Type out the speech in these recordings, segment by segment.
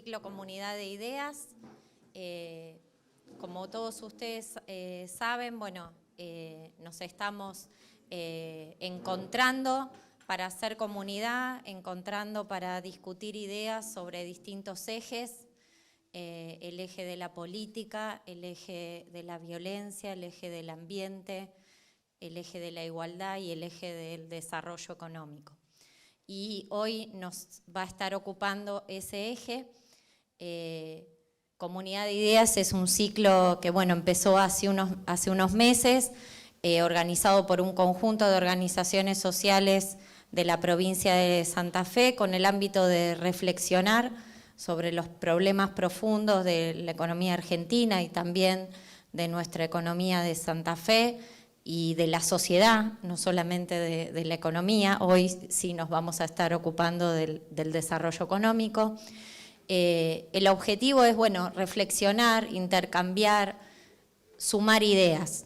ciclo Comunidad de Ideas. Como todos ustedes saben, bueno, nos estamos encontrando para hacer comunidad, encontrando para discutir ideas sobre distintos ejes, el eje de la política, el eje de la violencia, el eje del ambiente, el eje de la igualdad y el eje del desarrollo económico. Y hoy nos va a estar ocupando ese eje. Comunidad de Ideas es un ciclo que bueno, empezó hace unos meses, organizado por un conjunto de organizaciones sociales de la provincia de Santa Fe, con el ámbito de reflexionar sobre los problemas profundos de la economía argentina y también de nuestra economía de Santa Fe y de la sociedad, no solamente de la economía. Hoy sí nos vamos a estar ocupando del desarrollo económico. El objetivo es, bueno, reflexionar, intercambiar, sumar ideas.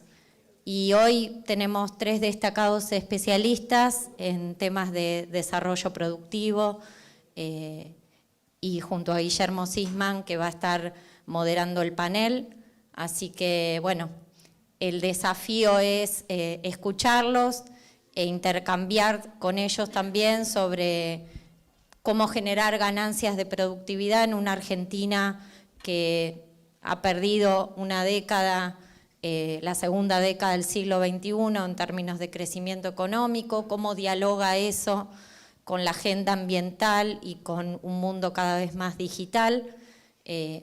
Y hoy tenemos 3 destacados especialistas en temas de desarrollo productivo y junto a Guillermo Sisman, que va a estar moderando el panel. Así que, bueno, el desafío es escucharlos e intercambiar con ellos también sobre cómo generar ganancias de productividad en una Argentina que ha perdido una década, la segunda década del siglo XXI en términos de crecimiento económico, cómo dialoga eso con la agenda ambiental y con un mundo cada vez más digital.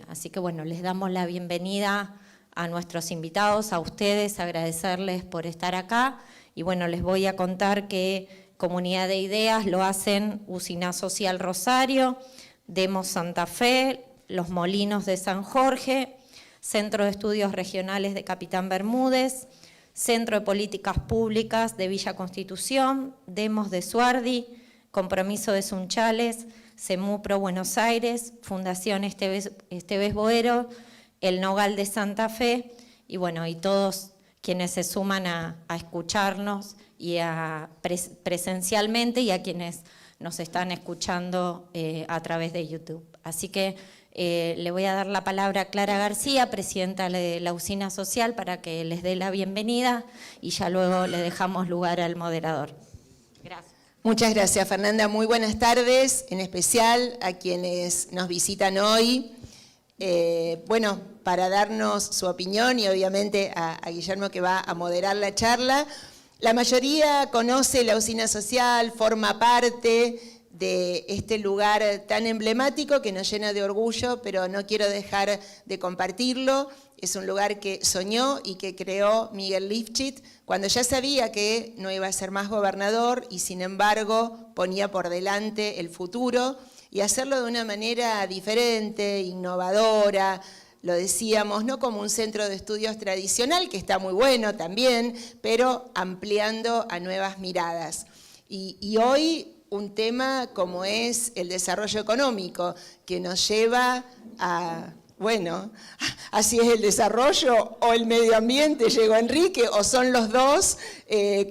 Así que bueno, les damos la bienvenida a nuestros invitados, a ustedes, agradecerles por estar acá. Y bueno, les voy a contar que Comunidad de Ideas lo hacen Usina Social Rosario, Demos Santa Fe, Los Molinos de San Jorge, Centro de Estudios Regionales de Capitán Bermúdez, Centro de Políticas Públicas de Villa Constitución, Demos de Suardi, Compromiso de Sunchales, CEMUPRO Buenos Aires, Fundación Esteves Boero, El Nogal de Santa Fe, y bueno, y todos quienes se suman a escucharnos y presencialmente, y a quienes nos están escuchando a través de YouTube. Así que le voy a dar la palabra a Clara García, presidenta de la Usina Social, para que les dé la bienvenida y ya luego le dejamos lugar al moderador. Gracias. Muchas gracias, Fernanda. Muy buenas tardes, en especial a quienes nos visitan hoy. Bueno, para darnos su opinión y obviamente a Guillermo, que va a moderar la charla. La mayoría conoce la Usina Social, forma parte de este lugar tan emblemático que nos llena de orgullo, pero no quiero dejar de compartirlo. Es un lugar que soñó y que creó Miguel Lifchit cuando ya sabía que no iba a ser más gobernador y sin embargo ponía por delante el futuro y hacerlo de una manera diferente, innovadora. Lo decíamos, no como un centro de estudios tradicional, que está muy bueno también, pero ampliando a nuevas miradas. Y hoy un tema como es el desarrollo económico, que nos lleva a, bueno, así es el desarrollo o el medio ambiente, llegó Enrique, o son los dos,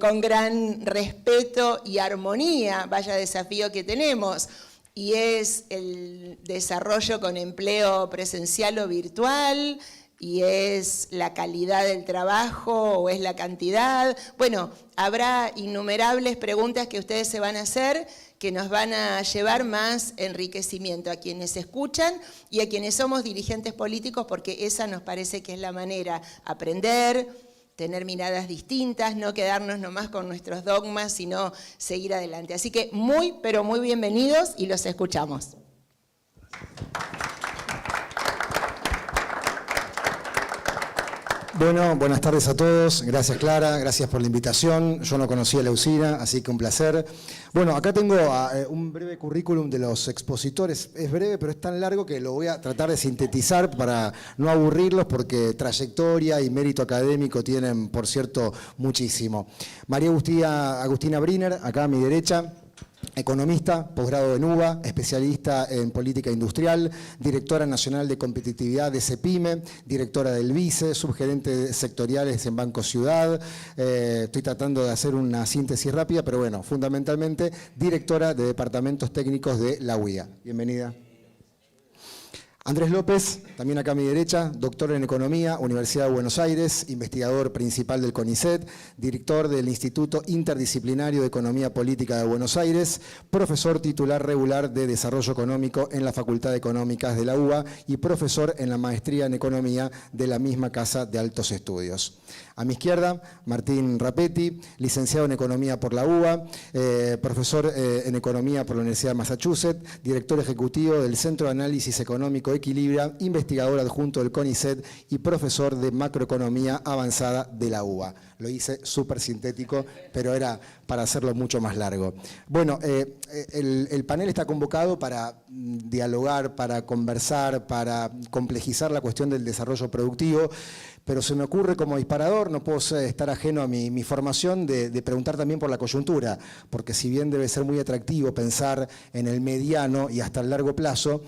con gran respeto y armonía, vaya desafío que tenemos. Y es el desarrollo con empleo presencial o virtual, y es la calidad del trabajo o es la cantidad. Bueno, habrá innumerables preguntas que ustedes se van a hacer que nos van a llevar más enriquecimiento a quienes escuchan y a quienes somos dirigentes políticos, porque esa nos parece que es la manera, aprender, tener miradas distintas, no quedarnos nomás con nuestros dogmas, sino seguir adelante. Así que muy, pero muy bienvenidos y los escuchamos. Bueno, buenas tardes a todos. Gracias, Clara. Gracias por la invitación. Yo no conocía la usina, así que un placer. Bueno, acá tengo un breve currículum de los expositores. Es breve, pero es tan largo que lo voy a tratar de sintetizar para no aburrirlos, porque trayectoria y mérito académico tienen, por cierto, muchísimo. María Agustina Briner, acá a mi derecha. Economista, posgrado en UBA, especialista en política industrial, directora nacional de competitividad de CEPIME, directora del VICE, subgerente de sectoriales en Banco Ciudad. Estoy tratando de hacer una síntesis rápida, pero bueno, fundamentalmente directora de departamentos técnicos de la UIA. Bienvenida. Andrés López, también acá a mi derecha, doctor en Economía, Universidad de Buenos Aires, investigador principal del CONICET, director del Instituto Interdisciplinario de Economía Política de Buenos Aires, profesor titular regular de Desarrollo Económico en la Facultad de Económicas de la UBA y profesor en la Maestría en Economía de la misma Casa de Altos Estudios. A mi izquierda, Martín Rapetti, licenciado en Economía por la UBA, profesor en Economía por la Universidad de Massachusetts, director ejecutivo del Centro de Análisis Económico Equilibria, investigador adjunto del CONICET y profesor de Macroeconomía Avanzada de la UBA. Lo hice súper sintético, pero era para hacerlo mucho más largo. Bueno, el panel está convocado para dialogar, para conversar, para complejizar la cuestión del desarrollo productivo, pero se me ocurre como disparador, no puedo estar ajeno a mi formación, de preguntar también por la coyuntura, porque si bien debe ser muy atractivo pensar en el mediano y hasta el largo plazo,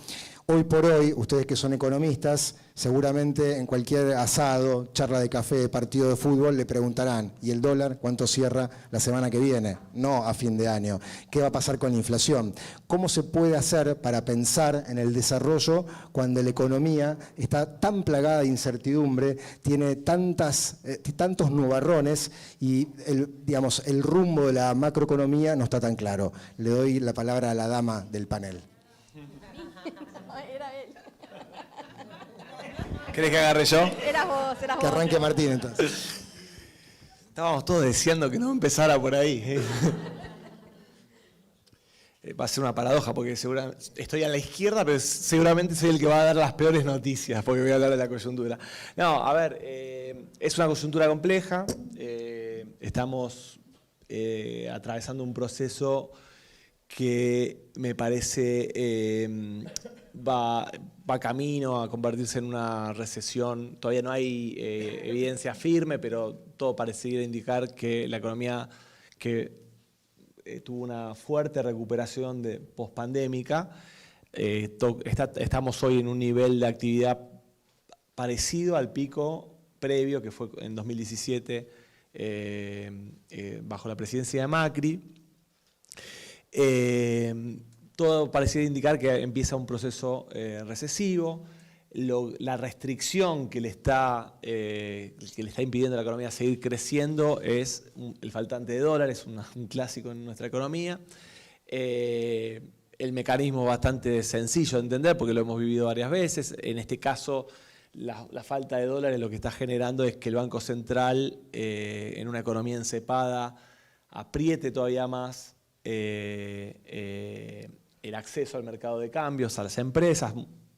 hoy por hoy, ustedes que son economistas, seguramente en cualquier asado, charla de café, partido de fútbol, le preguntarán, ¿y el dólar cuánto cierra la semana que viene? No a fin de año. ¿Qué va a pasar con la inflación? ¿Cómo se puede hacer para pensar en el desarrollo cuando la economía está tan plagada de incertidumbre, tiene tantos nubarrones y el rumbo de la macroeconomía no está tan claro? Le doy la palabra a la dama del panel. Era él. ¿Querés que agarre yo? Eras vos. Que arranque Martín entonces. Estábamos todos deseando que no empezara por ahí. Va a ser una paradoja porque seguramente estoy a la izquierda, pero seguramente soy el que va a dar las peores noticias porque voy a hablar de la coyuntura. No, a ver, es una coyuntura compleja. Estamos atravesando un proceso que me parece va camino a convertirse en una recesión. Todavía no hay evidencia firme, pero todo parecería indicar que la economía que tuvo una fuerte recuperación pospandémica, estamos hoy en un nivel de actividad parecido al pico previo, que fue en 2017, bajo la presidencia de Macri. Todo pareciera indicar que empieza un proceso recesivo. La restricción que le está impidiendo a la economía seguir creciendo es el faltante de dólares, un clásico en nuestra economía. El mecanismo es bastante sencillo de entender porque lo hemos vivido varias veces. En este caso, la falta de dólares lo que está generando es que el Banco Central, en una economía encepada, apriete todavía más el acceso al mercado de cambios, a las empresas.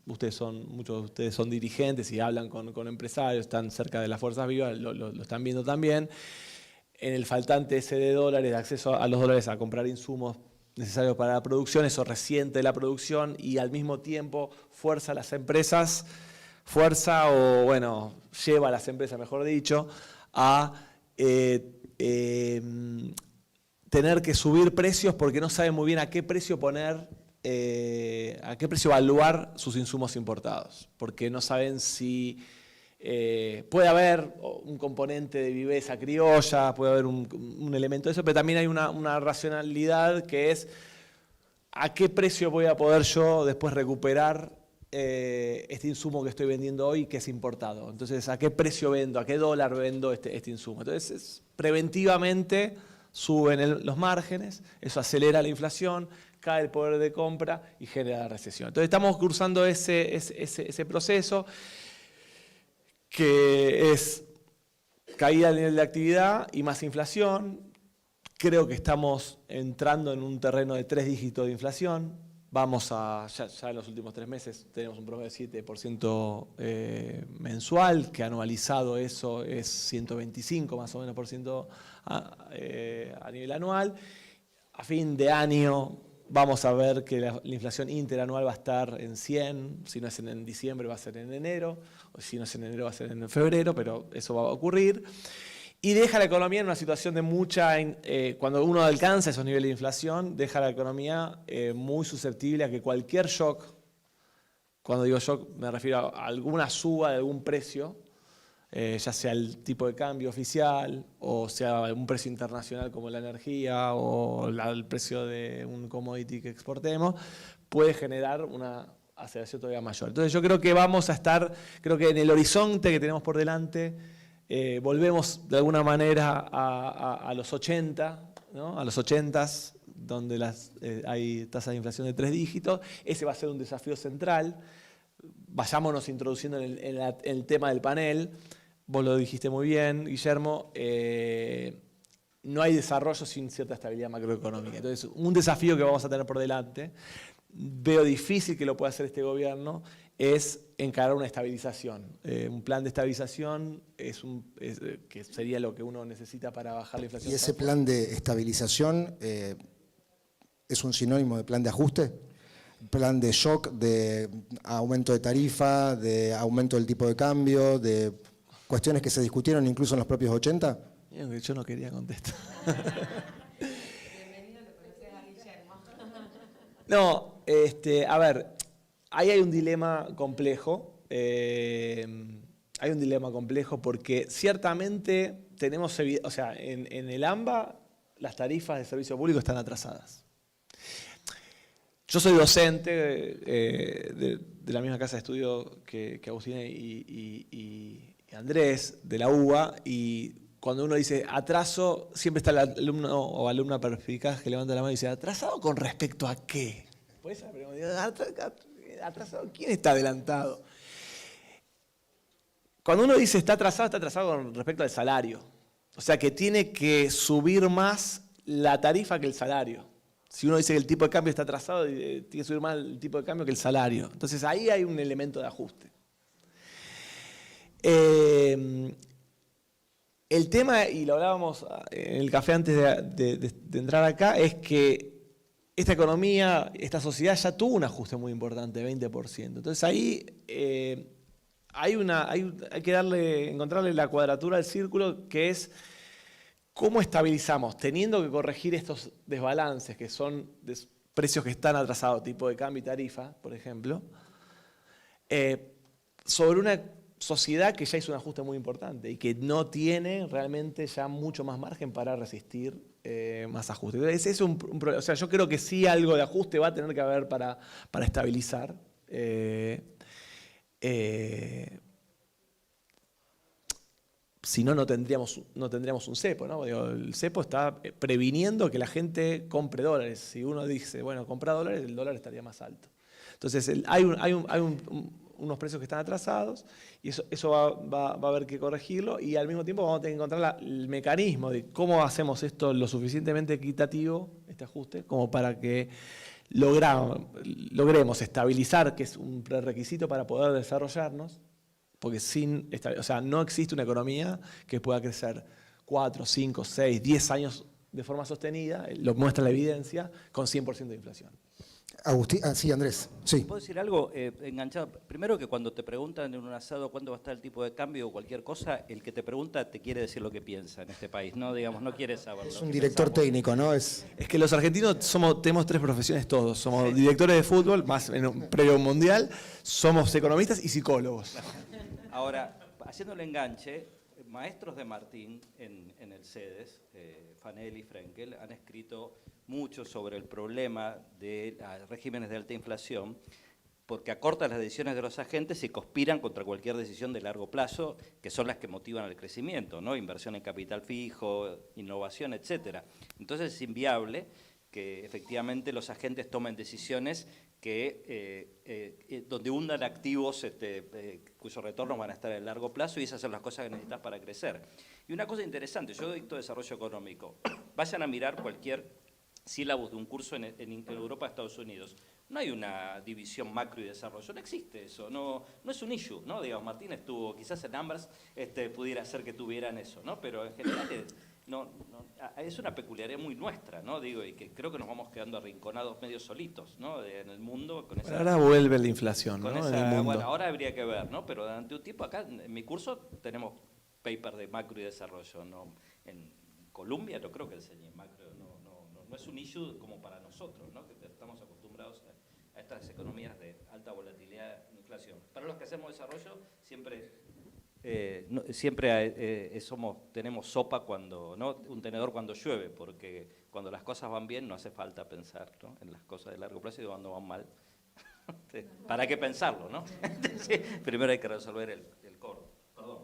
Muchos de ustedes son dirigentes y hablan con empresarios, están cerca de las fuerzas vivas, lo están viendo también. En el faltante ese de dólares, de acceso a los dólares a comprar insumos necesarios para la producción, eso resiente la producción y al mismo tiempo fuerza a las empresas, lleva a las empresas, mejor dicho, a tener que subir precios porque no saben muy bien a qué precio poner, a qué precio evaluar sus insumos importados, porque no saben si puede haber un componente de viveza criolla, puede haber un elemento de eso, pero también hay una racionalidad que es a qué precio voy a poder yo después recuperar este insumo que estoy vendiendo hoy que es importado. Entonces, ¿a qué precio vendo? ¿A qué dólar vendo este insumo? Entonces, preventivamente suben los márgenes, eso acelera la inflación, cae el poder de compra y genera la recesión. Entonces estamos cursando ese proceso que es caída del nivel de actividad y más inflación. Creo que estamos entrando en un terreno de 3 dígitos de inflación. Ya en los últimos 3 meses tenemos un promedio de 7% mensual, que anualizado eso es 125 más o menos por ciento a nivel anual. A fin de año vamos a ver que la inflación interanual va a estar en 100, si no es en diciembre va a ser en enero, o si no es en enero va a ser en febrero, pero eso va a ocurrir. Y deja la economía en una situación de cuando uno alcanza esos niveles de inflación, deja la economía muy susceptible a que cualquier shock, cuando digo shock me refiero a alguna suba de algún precio, ya sea el tipo de cambio oficial, o sea un precio internacional como la energía, o el precio de un commodity que exportemos, puede generar aceleración todavía mayor. Entonces yo creo que vamos a estar, creo que en el horizonte que tenemos por delante, volvemos de alguna manera a los 80, ¿no? A los 80s, donde hay tasas de inflación de 3 dígitos. Ese va a ser un desafío central. Vayámonos introduciendo en el tema del panel. Vos lo dijiste muy bien, Guillermo. No hay desarrollo sin cierta estabilidad macroeconómica. Entonces, un desafío que vamos a tener por delante, veo difícil que lo pueda hacer este gobierno, es encarar una estabilización. Un plan de estabilización que sería lo que uno necesita para bajar la inflación. ¿Y ese plan de estabilización es un sinónimo de plan de ajuste? ¿Plan de shock, de aumento de tarifa, de aumento del tipo de cambio, de cuestiones que se discutieron incluso en los propios 80? Yo no quería contestar. Bienvenido, lo conoces a Guillermo. No, a ver, ahí hay un dilema complejo. Hay un dilema complejo porque ciertamente tenemos, o sea, en el AMBA las tarifas de servicio público están atrasadas. Yo soy docente de la misma casa de estudio que Agustina y Andrés, de la UBA, y cuando uno dice atraso, siempre está el alumno o alumna perspicaz que levanta la mano y dice, ¿atrasado con respecto a qué? Pues esa pregunta, ¿atrasado? ¿Quién está adelantado? Cuando uno dice está atrasado con respecto al salario. O sea que tiene que subir más la tarifa que el salario. Si uno dice que el tipo de cambio está atrasado, tiene que subir más el tipo de cambio que el salario. Entonces ahí hay un elemento de ajuste. El tema, y lo hablábamos en el café antes de entrar acá, es que esta economía, esta sociedad ya tuvo un ajuste muy importante, de 20%. Entonces ahí hay que encontrarle la cuadratura del círculo, que es cómo estabilizamos, teniendo que corregir estos desbalances, que son precios que están atrasados, tipo de cambio y tarifa, por ejemplo, sobre una sociedad que ya hizo un ajuste muy importante y que no tiene realmente ya mucho más margen para resistir más ajustes. Entonces, es un problema. O sea, yo creo que sí algo de ajuste va a tener que haber para estabilizar. Si no, no tendríamos un cepo, ¿no? Digo, el cepo está previniendo que la gente compre dólares. Si uno dice, bueno, compra dólares, el dólar estaría más alto. Entonces, hay unos precios que están atrasados y eso va a haber que corregirlo, y al mismo tiempo vamos a tener que encontrar el mecanismo de cómo hacemos esto lo suficientemente equitativo, este ajuste, como para que logremos estabilizar, que es un prerequisito para poder desarrollarnos, porque no existe una economía que pueda crecer 4, 5, 6, 10 años de forma sostenida, lo muestra la evidencia, con 100% de inflación. Agustín, sí, Andrés. Sí. ¿Puedo decir algo enganchado? Primero, que cuando te preguntan en un asado cuándo va a estar el tipo de cambio o cualquier cosa, el que te pregunta te quiere decir lo que piensa en este país, no quiere saberlo. Es un director técnico, ¿no? Es que los argentinos tenemos 3 profesiones todos. Somos directores de fútbol, más en un previo mundial, somos economistas y psicólogos. Ahora, haciendo el enganche, maestros de Martín en el CEDES, Fanelli y Frenkel, han escrito mucho sobre el problema de regímenes de alta inflación, porque acortan las decisiones de los agentes y conspiran contra cualquier decisión de largo plazo, que son las que motivan el crecimiento, ¿no? Inversión en capital fijo, innovación, etc. Entonces es inviable que efectivamente los agentes tomen decisiones donde hundan activos cuyos retornos van a estar a largo plazo, y esas son las cosas que necesitas para crecer. Y una cosa interesante, yo dicto desarrollo económico, vayan a mirar cualquier sílabus de un curso en Europa, Estados Unidos. No hay una división macro y desarrollo, no existe eso, no es un issue, ¿no? Digamos, Martín estuvo, quizás en Ambers pudiera ser que tuvieran eso, ¿no? Pero en general es una peculiaridad muy nuestra, ¿no? Digo, y que creo que nos vamos quedando arrinconados medio solitos, ¿no? En el mundo. Con esa, ahora vuelve la inflación, ¿no? Esa, en el mundo. Bueno, ahora habría que ver, ¿no? Pero durante un tiempo acá, en mi curso, tenemos paper de macro y desarrollo, ¿no? En Colombia no creo que enseñen macro, no es un issue como para nosotros, ¿no? Que estamos acostumbrados a estas economías de alta volatilidad e inflación. Para los que hacemos desarrollo, tenemos sopa cuando, ¿no? Un tenedor cuando llueve, porque cuando las cosas van bien no hace falta pensar, ¿no? En las cosas de largo plazo, y cuando van mal ¿Para qué pensarlo, no? Sí, primero hay que resolver el core. Perdón.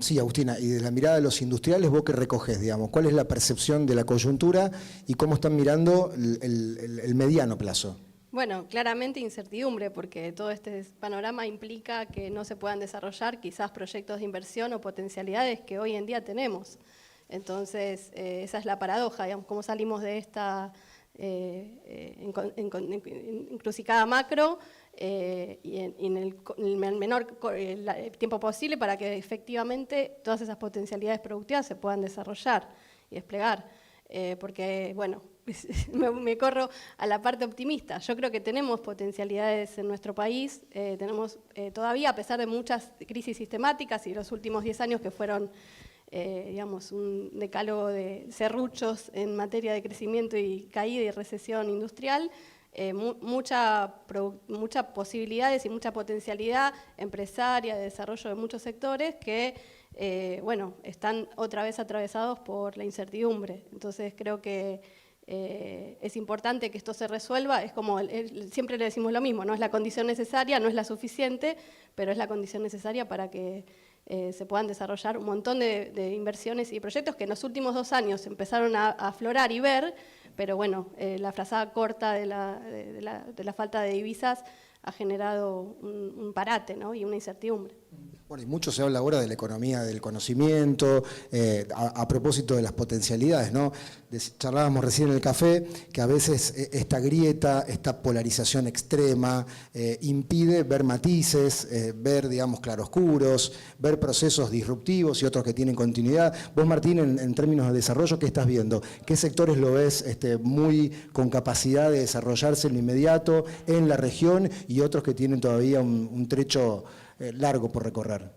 Sí, Agustina, y desde la mirada de los industriales, ¿vos qué recoges, digamos? ¿Cuál es la percepción de la coyuntura y cómo están mirando el mediano plazo? Bueno, claramente incertidumbre, porque todo este panorama implica que no se puedan desarrollar quizás proyectos de inversión o potencialidades que hoy en día tenemos. Entonces, esa es la paradoja, digamos, cómo salimos de esta encrucijada macro y en el menor tiempo posible para que efectivamente todas esas potencialidades productivas se puedan desarrollar y desplegar. Porque, bueno, me corro a la parte optimista. Yo creo que tenemos potencialidades en nuestro país, tenemos todavía, a pesar de muchas crisis sistemáticas y los últimos 10 años que fueron, digamos, un decálogo de serruchos en materia de crecimiento y caída y recesión industrial, muchas posibilidades y mucha potencialidad empresaria de desarrollo de muchos sectores que bueno, están otra vez atravesados por la incertidumbre. Entonces creo que es importante que esto se resuelva. Es como, siempre le decimos lo mismo, no es la condición necesaria, no es la suficiente, pero es la condición necesaria para que se puedan desarrollar un montón de inversiones y proyectos que en los últimos 2 años empezaron a aflorar y ver, pero bueno, la frazada corta de la falta de divisas ha generado un parate, ¿no? Y una incertidumbre. Bueno, y mucho se habla ahora de la economía del conocimiento, a propósito de las potencialidades, ¿no? Charlábamos recién en el café que a veces esta grieta, esta polarización extrema, impide ver matices, ver, digamos, claroscuros, ver procesos disruptivos y otros que tienen continuidad. Vos, Martín, en términos de desarrollo, ¿qué estás viendo? ¿Qué sectores lo ves muy con capacidad de desarrollarse en lo inmediato en la región y otros que tienen todavía un trecho largo por recorrer?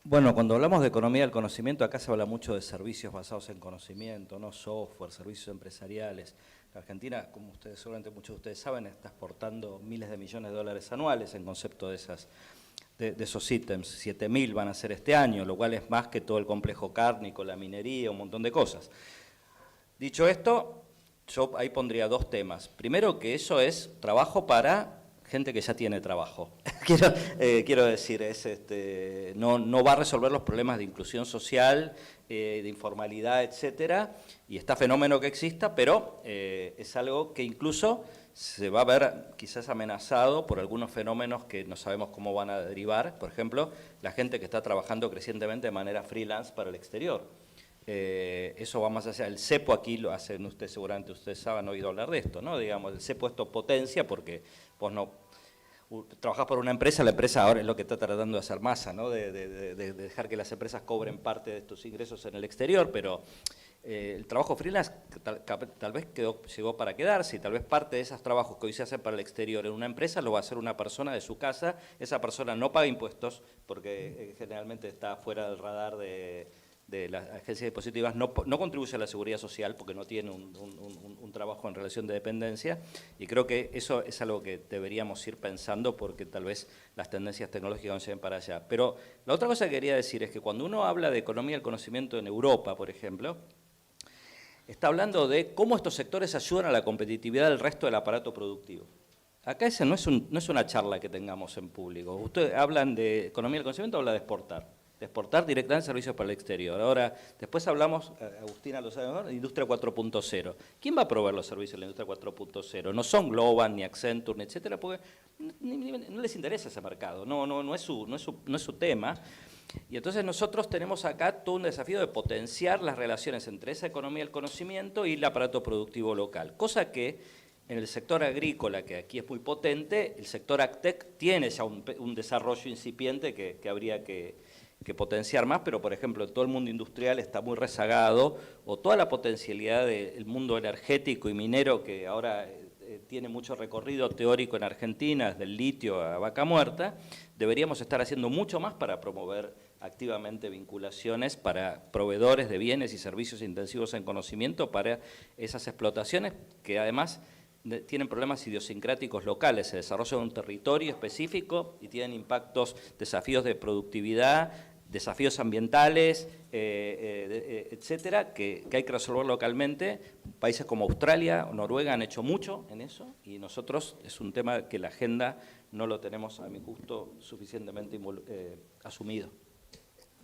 Bueno, cuando hablamos de economía del conocimiento, acá se habla mucho de servicios basados en conocimiento, no software, servicios empresariales. La Argentina, como ustedes seguramente muchos de ustedes saben, está exportando miles de millones de dólares anuales en concepto de esos ítems. 7.000 van a ser este año, lo cual es más que todo el complejo cárnico, la minería, un montón de cosas. Dicho esto, yo ahí pondría 2 temas. Primero, que eso es trabajo para gente que ya tiene trabajo. quiero decir, no va a resolver los problemas de inclusión social, de informalidad, etcétera, y está fenómeno que exista, pero es algo que incluso se va a ver quizás amenazado por algunos fenómenos que no sabemos cómo van a derivar. Por ejemplo, la gente que está trabajando crecientemente de manera freelance para el exterior. Eso va más allá. El cepo aquí lo hacen ustedes, seguramente ustedes han oído hablar de esto, ¿no? Digamos, el cepo esto potencia porque vos no trabajás por una empresa, la empresa ahora es lo que está tratando de hacer Massa, ¿no? De dejar que las empresas cobren parte de estos ingresos en el exterior, pero el trabajo freelance tal vez llegó para quedarse y tal vez parte de esos trabajos que hoy se hacen para el exterior en una empresa lo va a hacer una persona de su casa. Esa persona no paga impuestos porque generalmente está fuera del radar de las agencias impositivas, no contribuye a la seguridad social porque no tiene un trabajo en relación de dependencia, y creo que eso es algo que deberíamos ir pensando porque tal vez las tendencias tecnológicas nos lleven para allá. Pero la otra cosa que quería decir es que cuando uno habla de economía del conocimiento en Europa, por ejemplo, está hablando de cómo estos sectores ayudan a la competitividad del resto del aparato productivo. Acá esa no es una charla que tengamos en público. Ustedes hablan de economía del conocimiento, habla de exportar directamente servicios para el exterior. Ahora, después hablamos, Agustina lo sabe mejor, de industria 4.0. ¿Quién va a proveer los servicios de la industria 4.0? No son Globant, ni Accenture, ni etcétera, porque no les interesa ese mercado, no es su tema. Y entonces nosotros tenemos acá todo un desafío de potenciar las relaciones entre esa economía del conocimiento y el aparato productivo local, cosa que en el sector agrícola, que aquí es muy potente, el sector AgTech tiene ya un desarrollo incipiente que habría que potenciar más, pero por ejemplo todo el mundo industrial está muy rezagado, o toda la potencialidad del mundo energético y minero que ahora tiene mucho recorrido teórico en Argentina, desde el litio a vaca muerta, deberíamos estar haciendo mucho más para promover activamente vinculaciones para proveedores de bienes y servicios intensivos en conocimiento para esas explotaciones que además tienen problemas idiosincráticos locales, se desarrollan en un territorio específico y tienen impactos, desafíos de productividad desafíos ambientales, etcétera, que hay que resolver localmente. Países como Australia o Noruega han hecho mucho en eso, y nosotros es un tema que la agenda no lo tenemos, a mi gusto, suficientemente asumido.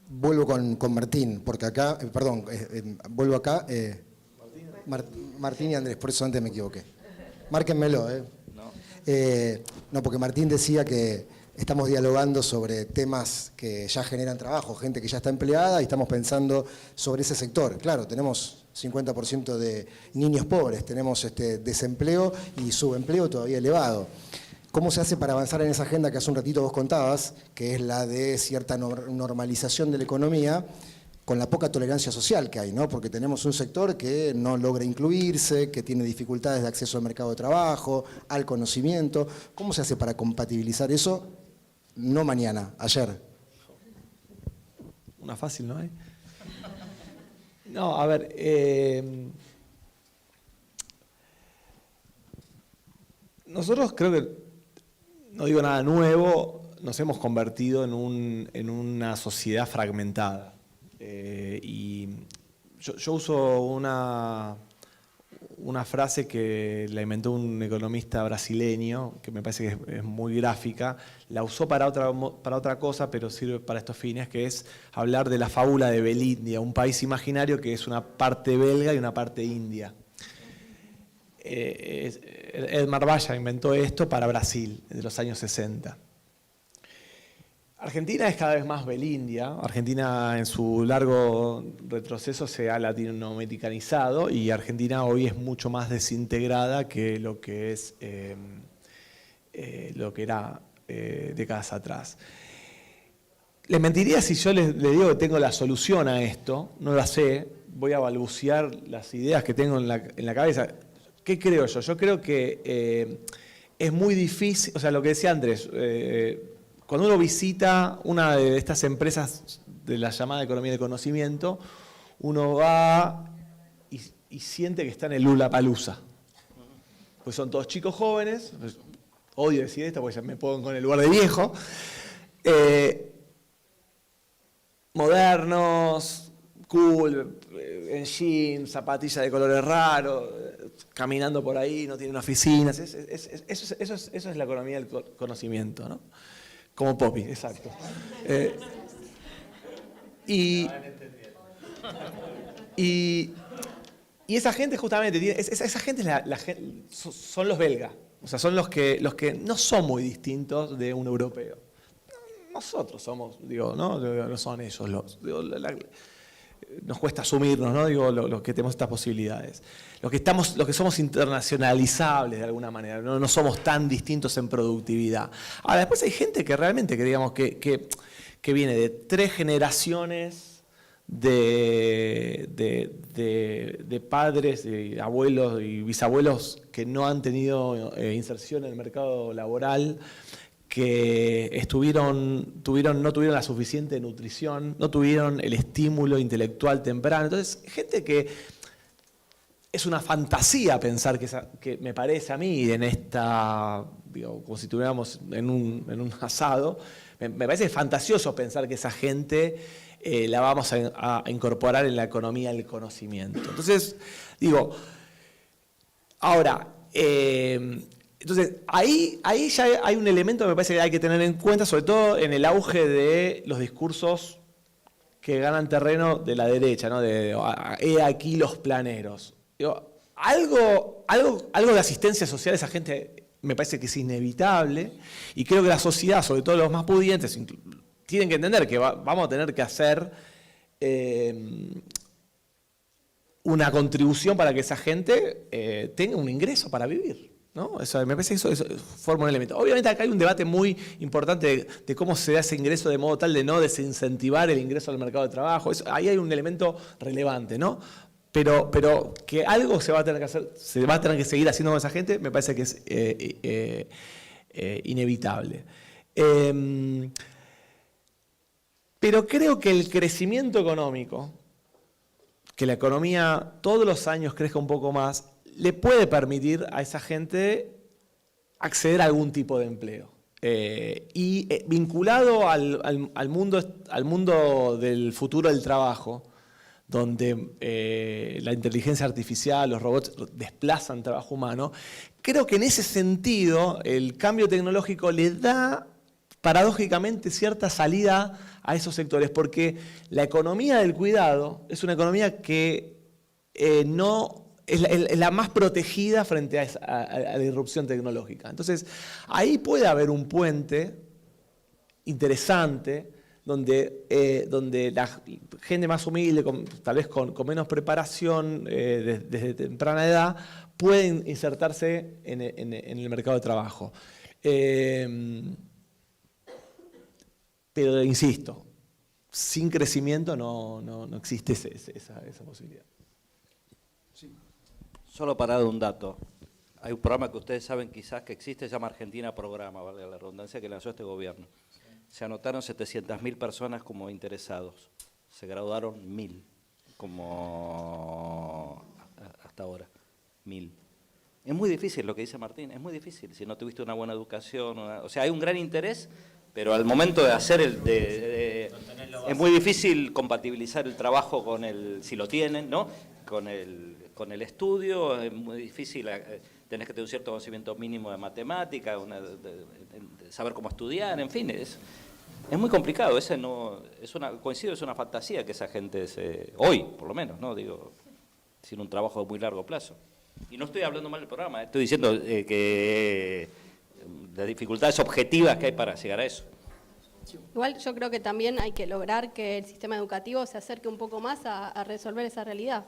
Vuelvo con Martín, porque acá, vuelvo acá. Martín y Andrés, por eso antes me equivoqué. Márquenmelo, No, porque Martín decía que estamos dialogando sobre temas que ya generan trabajo, gente que ya está empleada, y estamos pensando sobre ese sector. Claro, tenemos 50% de niños pobres, tenemos desempleo y subempleo todavía elevado. ¿Cómo se hace para avanzar en esa agenda que hace un ratito vos contabas, que es la de cierta normalización de la economía, con la poca tolerancia social que hay, ¿no? Porque tenemos un sector que no logra incluirse, que tiene dificultades de acceso al mercado de trabajo, al conocimiento. ¿Cómo se hace para compatibilizar eso? No mañana, ayer. Una fácil, ¿no hay? No, a ver, nosotros creo que, no digo nada nuevo, nos hemos convertido en una sociedad fragmentada. Y yo uso una frase que la inventó un economista brasileño, que me parece que es muy gráfica. La usó para otra cosa, pero sirve para estos fines, que es hablar de la fábula de Belindia, un país imaginario que es una parte belga y una parte india. Edmar Valla inventó esto para Brasil, de los años 60. Argentina es cada vez más belindia. Argentina en su largo retroceso se ha latinoamericanizado, y Argentina hoy es mucho más desintegrada que lo que es lo que era décadas atrás. Les mentiría si yo les digo que tengo la solución a esto. No la sé. Voy a balbucear las ideas que tengo en la cabeza. ¿Qué creo yo? Yo creo que es muy difícil, o sea, lo que decía Andrés, cuando uno visita una de estas empresas de la llamada economía de conocimiento, uno va y siente que está en el Lollapalooza. Pues son todos chicos jóvenes, pues, odio decir esto porque ya me pongo en el lugar de viejo, modernos, cool, en jeans, zapatillas de colores raros, caminando por ahí, no tienen oficinas. Eso es la economía del conocimiento, ¿no? Como Poppy, exacto. Y esa gente justamente, esa gente son los belgas. O sea, son los que no son muy distintos de un europeo. Nosotros somos, digo, no son ellos. Nos cuesta asumirnos, ¿no? Digo, los que tenemos estas posibilidades. Los que somos internacionalizables de alguna manera, no somos tan distintos en productividad. Ahora, después hay gente que realmente, que viene de 3 generaciones de padres, de abuelos y bisabuelos que no han tenido inserción en el mercado laboral, que no tuvieron la suficiente nutrición, no tuvieron el estímulo intelectual temprano. Entonces, gente que es una fantasía pensar que me parece a mí en esta, digo, como si estuviéramos en un asado, me parece fantasioso pensar que esa gente la vamos a incorporar en la economía del conocimiento. Entonces, digo, ahora, entonces, ahí ya hay un elemento que me parece que hay que tener en cuenta, sobre todo en el auge de los discursos que ganan terreno de la derecha, ¿no? He aquí los planeros. Digo, algo de asistencia social a esa gente me parece que es inevitable, y creo que la sociedad, sobre todo los más pudientes, tienen que entender que vamos a tener que hacer una contribución para que esa gente tenga un ingreso para vivir, ¿no? Me parece que eso forma un elemento. Obviamente acá hay un debate muy importante de cómo se da ese ingreso de modo tal de no desincentivar el ingreso al mercado de trabajo. Ahí hay un elemento relevante, ¿no? Pero que algo se va a tener que hacer, se va a tener que seguir haciendo con esa gente, me parece que es inevitable. Pero creo que el crecimiento económico, que la economía todos los años crezca un poco más, le puede permitir a esa gente acceder a algún tipo de empleo. Vinculado al mundo del futuro del trabajo, donde la inteligencia artificial, los robots desplazan trabajo humano, creo que en ese sentido el cambio tecnológico le da paradójicamente cierta salida a esos sectores, porque la economía del cuidado es una economía que no es la más protegida frente a la irrupción tecnológica. Entonces, ahí puede haber un puente interesante donde la gente más humilde, tal vez con menos preparación desde temprana edad, pueden insertarse en el mercado de trabajo. Pero insisto, sin crecimiento no existe esa posibilidad. Solo para dar un dato. Hay un programa que ustedes saben quizás que existe, se llama Argentina Programa, vale la redundancia, que lanzó este gobierno. Se anotaron 700.000 personas como interesados. Se graduaron 1.000 como hasta ahora. 1.000. Es muy difícil lo que dice Martín, es muy difícil. Si no tuviste una buena educación, o sea, hay un gran interés, pero al momento de hacer es muy difícil compatibilizar el trabajo con si lo tienen, ¿no? Con el estudio, es muy difícil, tenés que tener un cierto conocimiento mínimo de matemática, de saber cómo estudiar, en fin, es muy complicado. Coincido, es una fantasía que esa gente hoy, por lo menos, ¿no? Digo, sin un trabajo de muy largo plazo. Y no estoy hablando mal del programa, estoy diciendo que las dificultades objetivas que hay para llegar a eso. Igual yo creo que también hay que lograr que el sistema educativo se acerque un poco más a resolver esa realidad.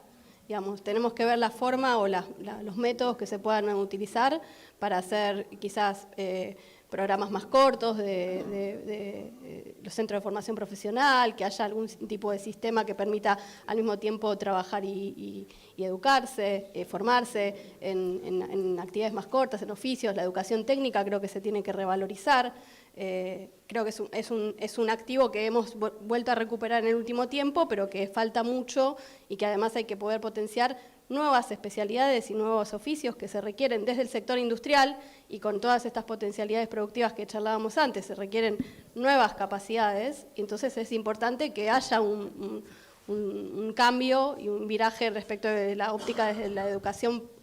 Digamos, tenemos que ver la forma o los métodos que se puedan utilizar para hacer quizás programas más cortos de los centros de formación profesional, que haya algún tipo de sistema que permita al mismo tiempo trabajar y educarse, formarse en actividades más cortas, en oficios. La educación técnica creo que se tiene que revalorizar. Creo que es un activo que hemos vuelto a recuperar en el último tiempo, pero que falta mucho y que además hay que poder potenciar nuevas especialidades y nuevos oficios que se requieren desde el sector industrial, y con todas estas potencialidades productivas que charlábamos antes, se requieren nuevas capacidades, y entonces es importante que haya un cambio y un viraje respecto de la óptica desde la educación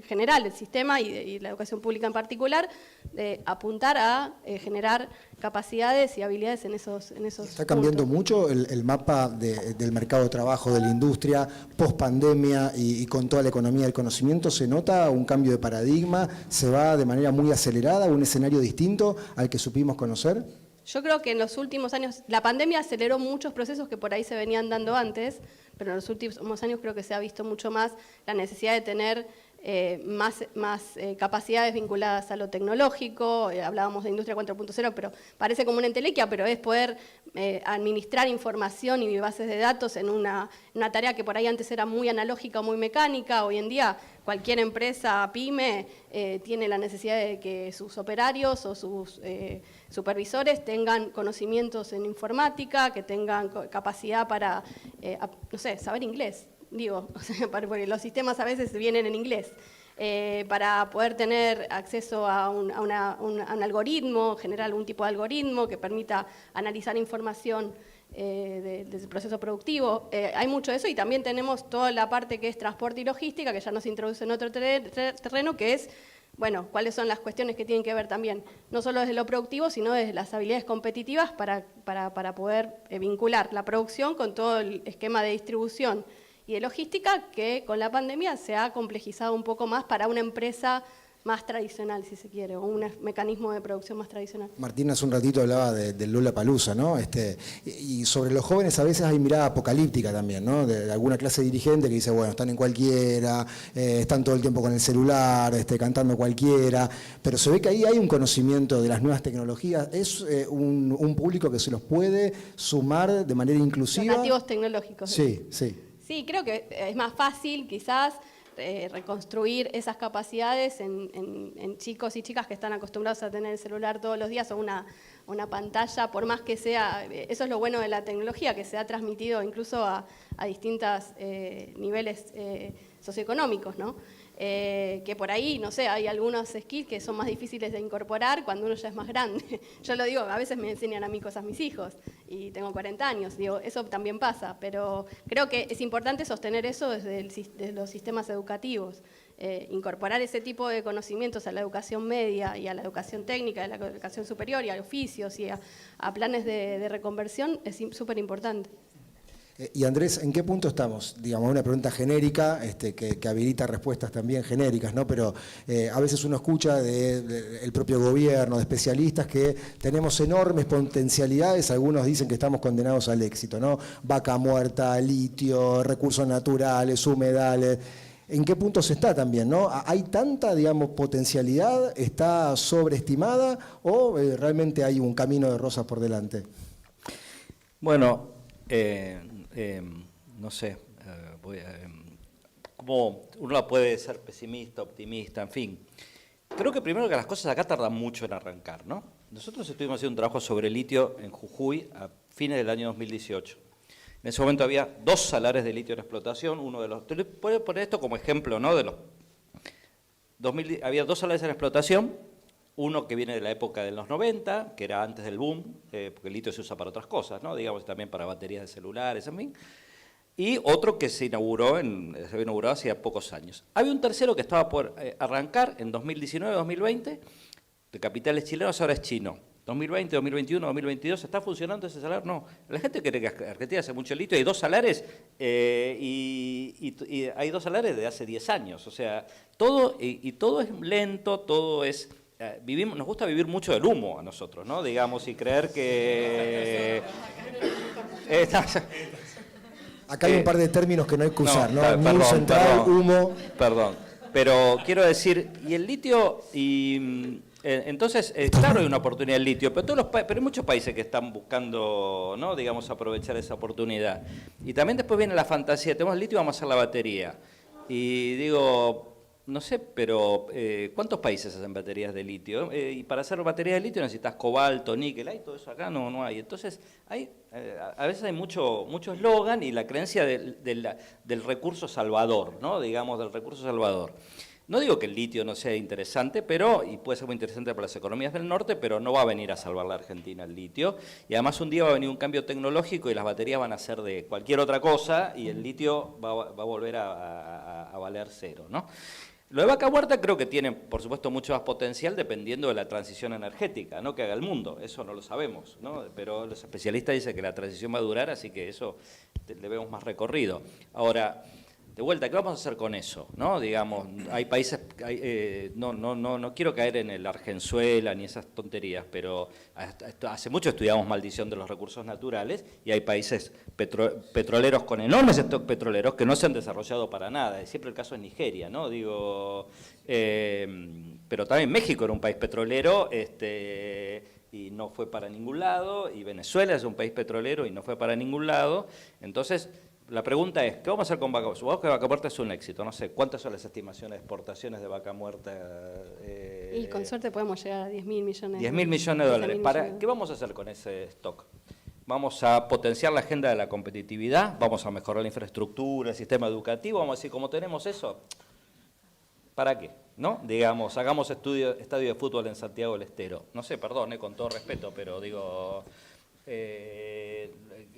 general, el sistema y la educación pública en particular, de apuntar a generar capacidades y habilidades en esos ¿Está cambiando puntos. mucho el mapa del mercado de trabajo, de la industria, post pandemia y con toda la economía del conocimiento? ¿Se nota un cambio de paradigma? ¿Se va de manera muy acelerada a un escenario distinto al que supimos conocer? Yo creo que en los últimos años, la pandemia aceleró muchos procesos que por ahí se venían dando antes, pero en los últimos años creo que se ha visto mucho más la necesidad de tener más capacidades vinculadas a lo tecnológico. Hablábamos de Industria 4.0, pero parece como una entelequia, pero es poder administrar información y bases de datos en una tarea que por ahí antes era muy analógica o muy mecánica. Hoy en día cualquier empresa, pyme, tiene la necesidad de que sus operarios o sus supervisores tengan conocimientos en informática, que tengan capacidad para, no sé, saber inglés. Digo, o sea, porque los sistemas a veces vienen en inglés, para poder tener acceso a un algoritmo, generar algún tipo de algoritmo que permita analizar información del proceso productivo. Hay mucho de eso, y también tenemos toda la parte que es transporte y logística, que ya nos introduce en otro terreno, que es, bueno, cuáles son las cuestiones que tienen que ver también, no solo desde lo productivo, sino desde las habilidades competitivas para poder vincular la producción con todo el esquema de distribución y de logística, que con la pandemia se ha complejizado un poco más para una empresa más tradicional, si se quiere, o un mecanismo de producción más tradicional. Martín hace un ratito hablaba del Lollapalooza, ¿no? Y sobre los jóvenes a veces hay mirada apocalíptica también, ¿no? De alguna clase dirigente que dice, bueno, están en cualquiera, están todo el tiempo con el celular, cantando cualquiera, pero se ve que ahí hay un conocimiento de las nuevas tecnologías. Es un público que se los puede sumar de manera inclusiva. Los nativos tecnológicos. Sí, sí. Sí, creo que es más fácil quizás reconstruir esas capacidades en chicos y chicas que están acostumbrados a tener el celular todos los días o una pantalla, por más que sea, eso es lo bueno de la tecnología, que se ha transmitido incluso a distintos niveles socioeconómicos, ¿no? que por ahí, no sé, hay algunos skills que son más difíciles de incorporar cuando uno ya es más grande. Yo lo digo, a veces me enseñan a mí cosas mis hijos y tengo 40 años, digo, eso también pasa, pero creo que es importante sostener eso desde los sistemas educativos. Incorporar ese tipo de conocimientos a la educación media y a la educación técnica, a la educación superior y a oficios y a planes de reconversión es súper importante. Y Andrés, ¿en qué punto estamos? Digamos, una pregunta genérica que habilita respuestas también genéricas, ¿no? Pero a veces uno escucha del propio gobierno, de especialistas, que tenemos enormes potencialidades, algunos dicen que estamos condenados al éxito, ¿no? Vaca muerta, litio, recursos naturales, humedales. ¿En qué punto se está también, no? ¿Hay tanta, digamos, potencialidad? ¿Está sobreestimada o realmente hay un camino de rosas por delante? Bueno, no sé, como uno puede ser pesimista, optimista, en fin. Creo que primero que las cosas acá tardan mucho en arrancar, ¿no? Nosotros estuvimos haciendo un trabajo sobre litio en Jujuy a fines del año 2018. En ese momento había 2 salares de litio en explotación, uno de los... Te voy a poner esto como ejemplo, ¿no? Había 2 salares en explotación, uno que viene de la época de los 90, que era antes del boom, porque el litio se usa para otras cosas, ¿no? Digamos también para baterías de celulares, en fin. Y otro que se había inaugurado hacía pocos años. Había un tercero que estaba por arrancar en 2019-2020, de capitales chilenos, ahora es chino. 2020, 2021, 2022, ¿está funcionando ese salario? No. La gente cree que Argentina hace mucho litio, hay 2 salares y hay 2 salares de hace 10 años. O sea, todo es lento, todo es... nos gusta vivir mucho del humo a nosotros, ¿no? Digamos, y creer que... Acá hay un par de términos que no hay que usar, ¿no? Perdón, central, humo... Perdón, pero quiero decir, y el litio... Entonces, claro, hay una oportunidad del litio, pero hay muchos países que están buscando, ¿no? Digamos, aprovechar esa oportunidad. Y también después viene la fantasía, tenemos el litio, vamos a hacer la batería. Y digo, no sé, pero ¿cuántos países hacen baterías de litio? Y para hacer baterías de litio necesitas cobalto, níquel, hay todo eso acá, no hay. Entonces, a veces hay mucho eslogan y la creencia del recurso salvador, ¿no? Digamos, del recurso salvador. No digo que el litio no sea interesante, y puede ser muy interesante para las economías del norte, pero no va a venir a salvar la Argentina el litio. Y además un día va a venir un cambio tecnológico y las baterías van a ser de cualquier otra cosa y el litio va a volver a valer cero, ¿no? Lo de Vaca Muerta creo que tiene, por supuesto, mucho más potencial dependiendo de la transición energética, ¿no? Que haga el mundo. Eso no lo sabemos, ¿no? Pero los especialistas dicen que la transición va a durar, así que eso le vemos más recorrido. Ahora... De vuelta, ¿qué vamos a hacer con eso? ¿No? Digamos, hay países, no quiero caer en el Argenzuela ni esas tonterías, pero hace mucho estudiamos maldición de los recursos naturales y hay países petroleros con enormes stocks petroleros que no se han desarrollado para nada. Siempre el caso es Nigeria, ¿no? Digo, pero también México era un país petrolero, y no fue para ningún lado, y Venezuela es un país petrolero y no fue para ningún lado. Entonces, la pregunta es, ¿qué vamos a hacer con Vaca Muerta? Supongamos que Vaca Muerta es un éxito, no sé, ¿cuántas son las estimaciones de exportaciones de Vaca Muerta? Y con suerte podemos llegar a 10.000 millones. 10.000 millones de dólares. ¿Qué vamos a hacer con ese stock? ¿Vamos a potenciar la agenda de la competitividad? ¿Vamos a mejorar la infraestructura, el sistema educativo? Vamos a decir, como tenemos eso, ¿para qué? ¿No? Digamos, hagamos estadio de fútbol en Santiago del Estero. No sé, perdón, con todo respeto, pero digo...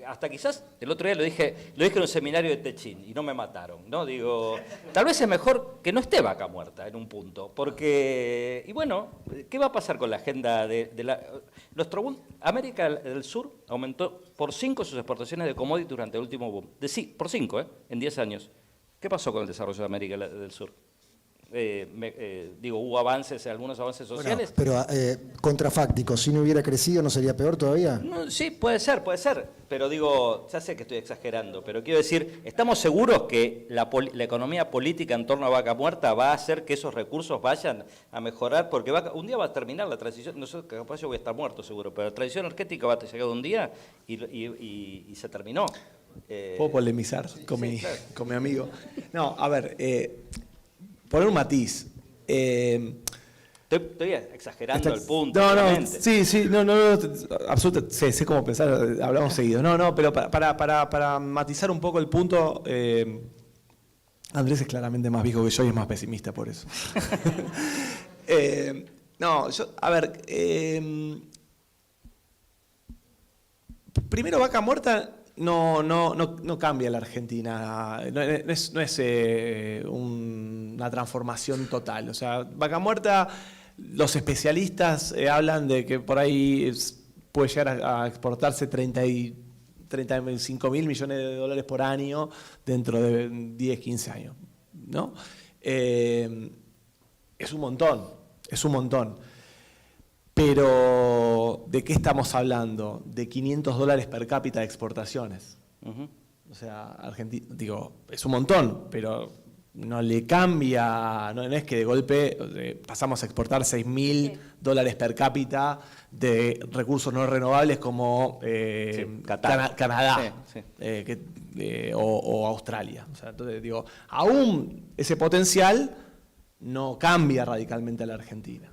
hasta quizás el otro día lo dije en un seminario de Techín y no me mataron, ¿no? Digo, tal vez es mejor que no esté Vaca Muerta en un punto, porque, y bueno, ¿qué va a pasar con la agenda América del Sur aumentó por 5 sus exportaciones de commodities durante el último boom, por 5, en 10 años. ¿Qué pasó con el desarrollo de América del Sur? Hubo algunos avances sociales. Bueno, pero contrafáctico, si no hubiera crecido, ¿no sería peor todavía? No, sí, puede ser, pero digo, ya sé que estoy exagerando, pero quiero decir, ¿estamos seguros que la economía política en torno a Vaca Muerta va a hacer que esos recursos vayan a mejorar? Porque un día va a terminar la transición, no sé, capaz yo voy a estar muerto seguro, pero la transición energética va a llegar un día y se terminó. ¿Puedo polemizar con mi amigo? No, a ver... poner un matiz. Estoy exagerando el punto. Absolutamente, sé cómo pensar, hablamos seguido. Pero para matizar un poco el punto, Andrés es claramente más viejo que yo y es más pesimista por eso. No, a ver, primero Vaca Muerta no cambia la Argentina, no es una transformación total. O sea, Vaca Muerta, los especialistas hablan de que por ahí puede llegar a exportarse 35 mil millones de dólares por año dentro de 10, 15 años, ¿no? Es un montón, Pero, ¿de qué estamos hablando? De 500 dólares per cápita de exportaciones. O sea, Argentina, es un montón, pero no le cambia, no es que de golpe pasamos a exportar 6.000 dólares per cápita de recursos no renovables como Canadá o Australia. O sea, entonces aún ese potencial no cambia radicalmente a la Argentina.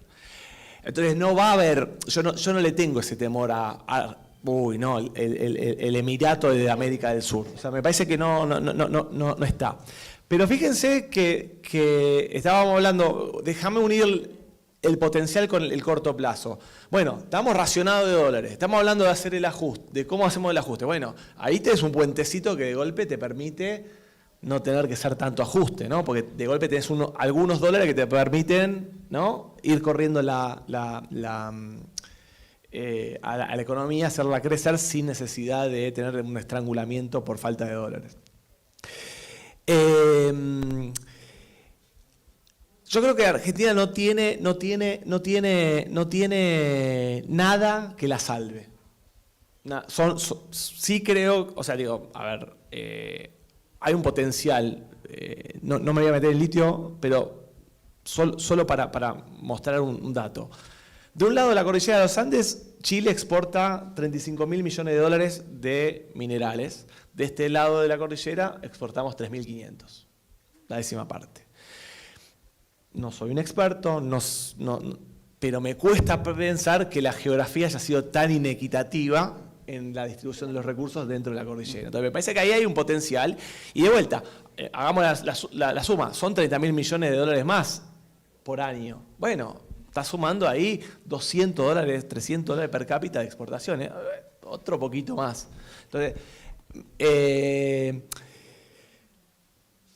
Entonces no va a haber, yo no le tengo ese temor el Emirato de América del Sur. O sea, me parece que no está. Pero fíjense que estábamos hablando, déjame unir el potencial con el corto plazo. Bueno, estamos racionados de dólares, estamos hablando de hacer el ajuste, de cómo hacemos el ajuste. Bueno, ahí tenés un puentecito que de golpe te permite no tener que hacer tanto ajuste, ¿no? Porque de golpe tenés algunos dólares que te permiten, ¿no?, ir corriendo a la economía, hacerla crecer sin necesidad de tener un estrangulamiento por falta de dólares. Yo creo que Argentina no tiene nada que la salve. Sí creo, o sea, hay un potencial, no me voy a meter en litio, pero solo para mostrar un dato. De un lado de la cordillera de los Andes, Chile exporta 35 mil millones de dólares de minerales. De este lado de la cordillera exportamos 3.500, la décima parte. No soy un experto, pero me cuesta pensar que la geografía haya sido tan inequitativa en la distribución de los recursos dentro de la cordillera. Entonces me parece que ahí hay un potencial. Y de vuelta, hagamos la suma, son 30.000 millones de dólares más por año. Bueno, está sumando ahí 200 dólares, 300 dólares per cápita de exportaciones, otro poquito más. Entonces,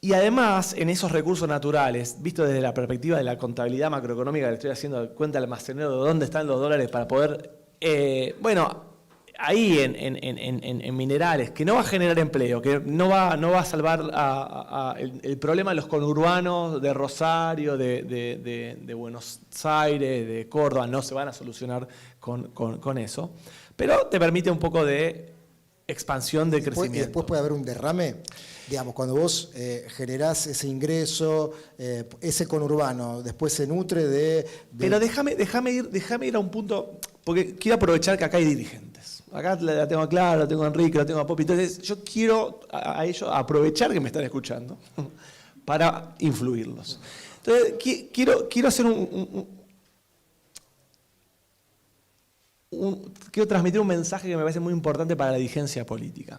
y además, en esos recursos naturales, visto desde la perspectiva de la contabilidad macroeconómica que le estoy haciendo cuenta al almacenero de dónde están los dólares para poder, ahí en minerales, que no va a generar empleo, que no va a salvar el problema de los conurbanos, de Rosario, de Buenos Aires, de Córdoba, no se van a solucionar con eso, pero te permite un poco de expansión de crecimiento. Y después puede haber un derrame. Digamos, cuando vos generás ese ingreso, ese conurbano, después se nutre de... Pero déjame ir a un punto, porque quiero aprovechar que acá hay dirigentes. Acá la tengo a Clara, la tengo a Enrique, la tengo a Popi. Entonces yo quiero a ellos aprovechar que me están escuchando para influirlos. Entonces quiero hacer quiero transmitir un mensaje que me parece muy importante para la dirigencia política.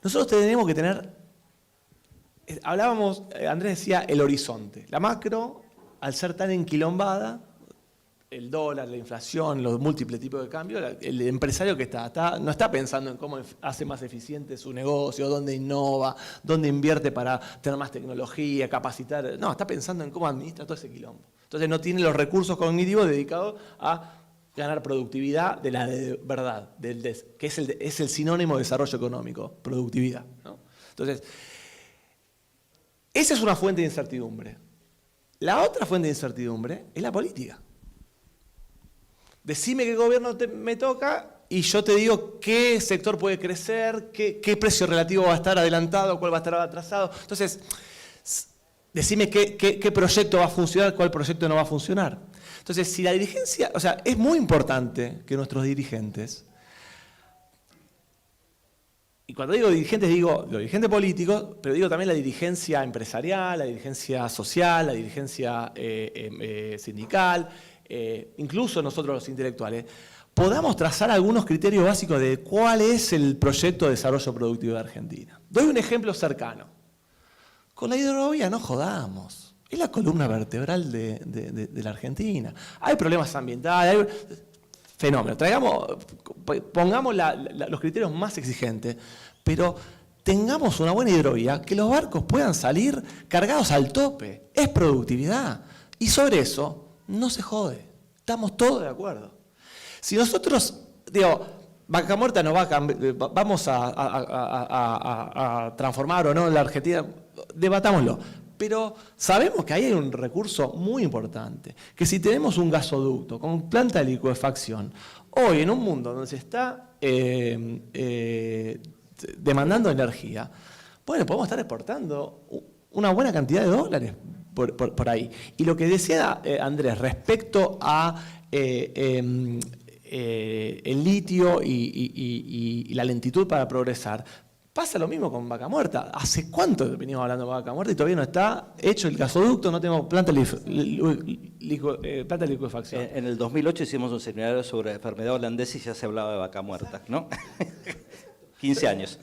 Nosotros tenemos que tener, hablábamos, Andrés decía, el horizonte. La macro, al ser tan enquilombada, el dólar, la inflación, los múltiples tipos de cambio, el empresario que no está pensando en cómo hace más eficiente su negocio, dónde innova, dónde invierte para tener más tecnología, capacitar. No, está pensando en cómo administra todo ese quilombo. Entonces no tiene los recursos cognitivos dedicados a ganar productividad de la de verdad, que es el sinónimo de desarrollo económico, productividad, ¿no? Entonces, esa es una fuente de incertidumbre. La otra fuente de incertidumbre es la política. Decime qué gobierno me toca y yo te digo qué sector puede crecer, qué precio relativo va a estar adelantado, cuál va a estar atrasado. Entonces, decime qué proyecto va a funcionar, cuál proyecto no va a funcionar. Entonces, si la dirigencia, o sea, es muy importante que nuestros dirigentes, y cuando digo dirigentes, digo los dirigentes políticos, pero digo también la dirigencia empresarial, la dirigencia social, la dirigencia sindical, incluso nosotros los intelectuales, podamos trazar algunos criterios básicos de cuál es el proyecto de desarrollo productivo de Argentina. Doy un ejemplo cercano. Con la hidrovía no jodamos. Es la columna vertebral de la Argentina. Hay problemas ambientales, fenómeno. Pongamos los criterios más exigentes, pero tengamos una buena hidrovía, que los barcos puedan salir cargados al tope. Es productividad. Y sobre eso no se jode. Estamos todos de acuerdo. Si nosotros, Vaca Muerta no va a cambiar, vamos a transformar o no la Argentina, debatámoslo. Pero sabemos que ahí hay un recurso muy importante, que si tenemos un gasoducto con planta de licuefacción, hoy en un mundo donde se está demandando energía, bueno, podemos estar exportando una buena cantidad de dólares por ahí. Y lo que decía Andrés respecto a el litio y la lentitud para progresar, pasa lo mismo con Vaca Muerta. ¿Hace cuánto venimos hablando de Vaca Muerta y todavía no está hecho el gasoducto, no tenemos planta de licuefacción? En el 2008 hicimos un seminario sobre enfermedad holandesa y ya se hablaba de Vaca Muerta, ¿no? 15 años.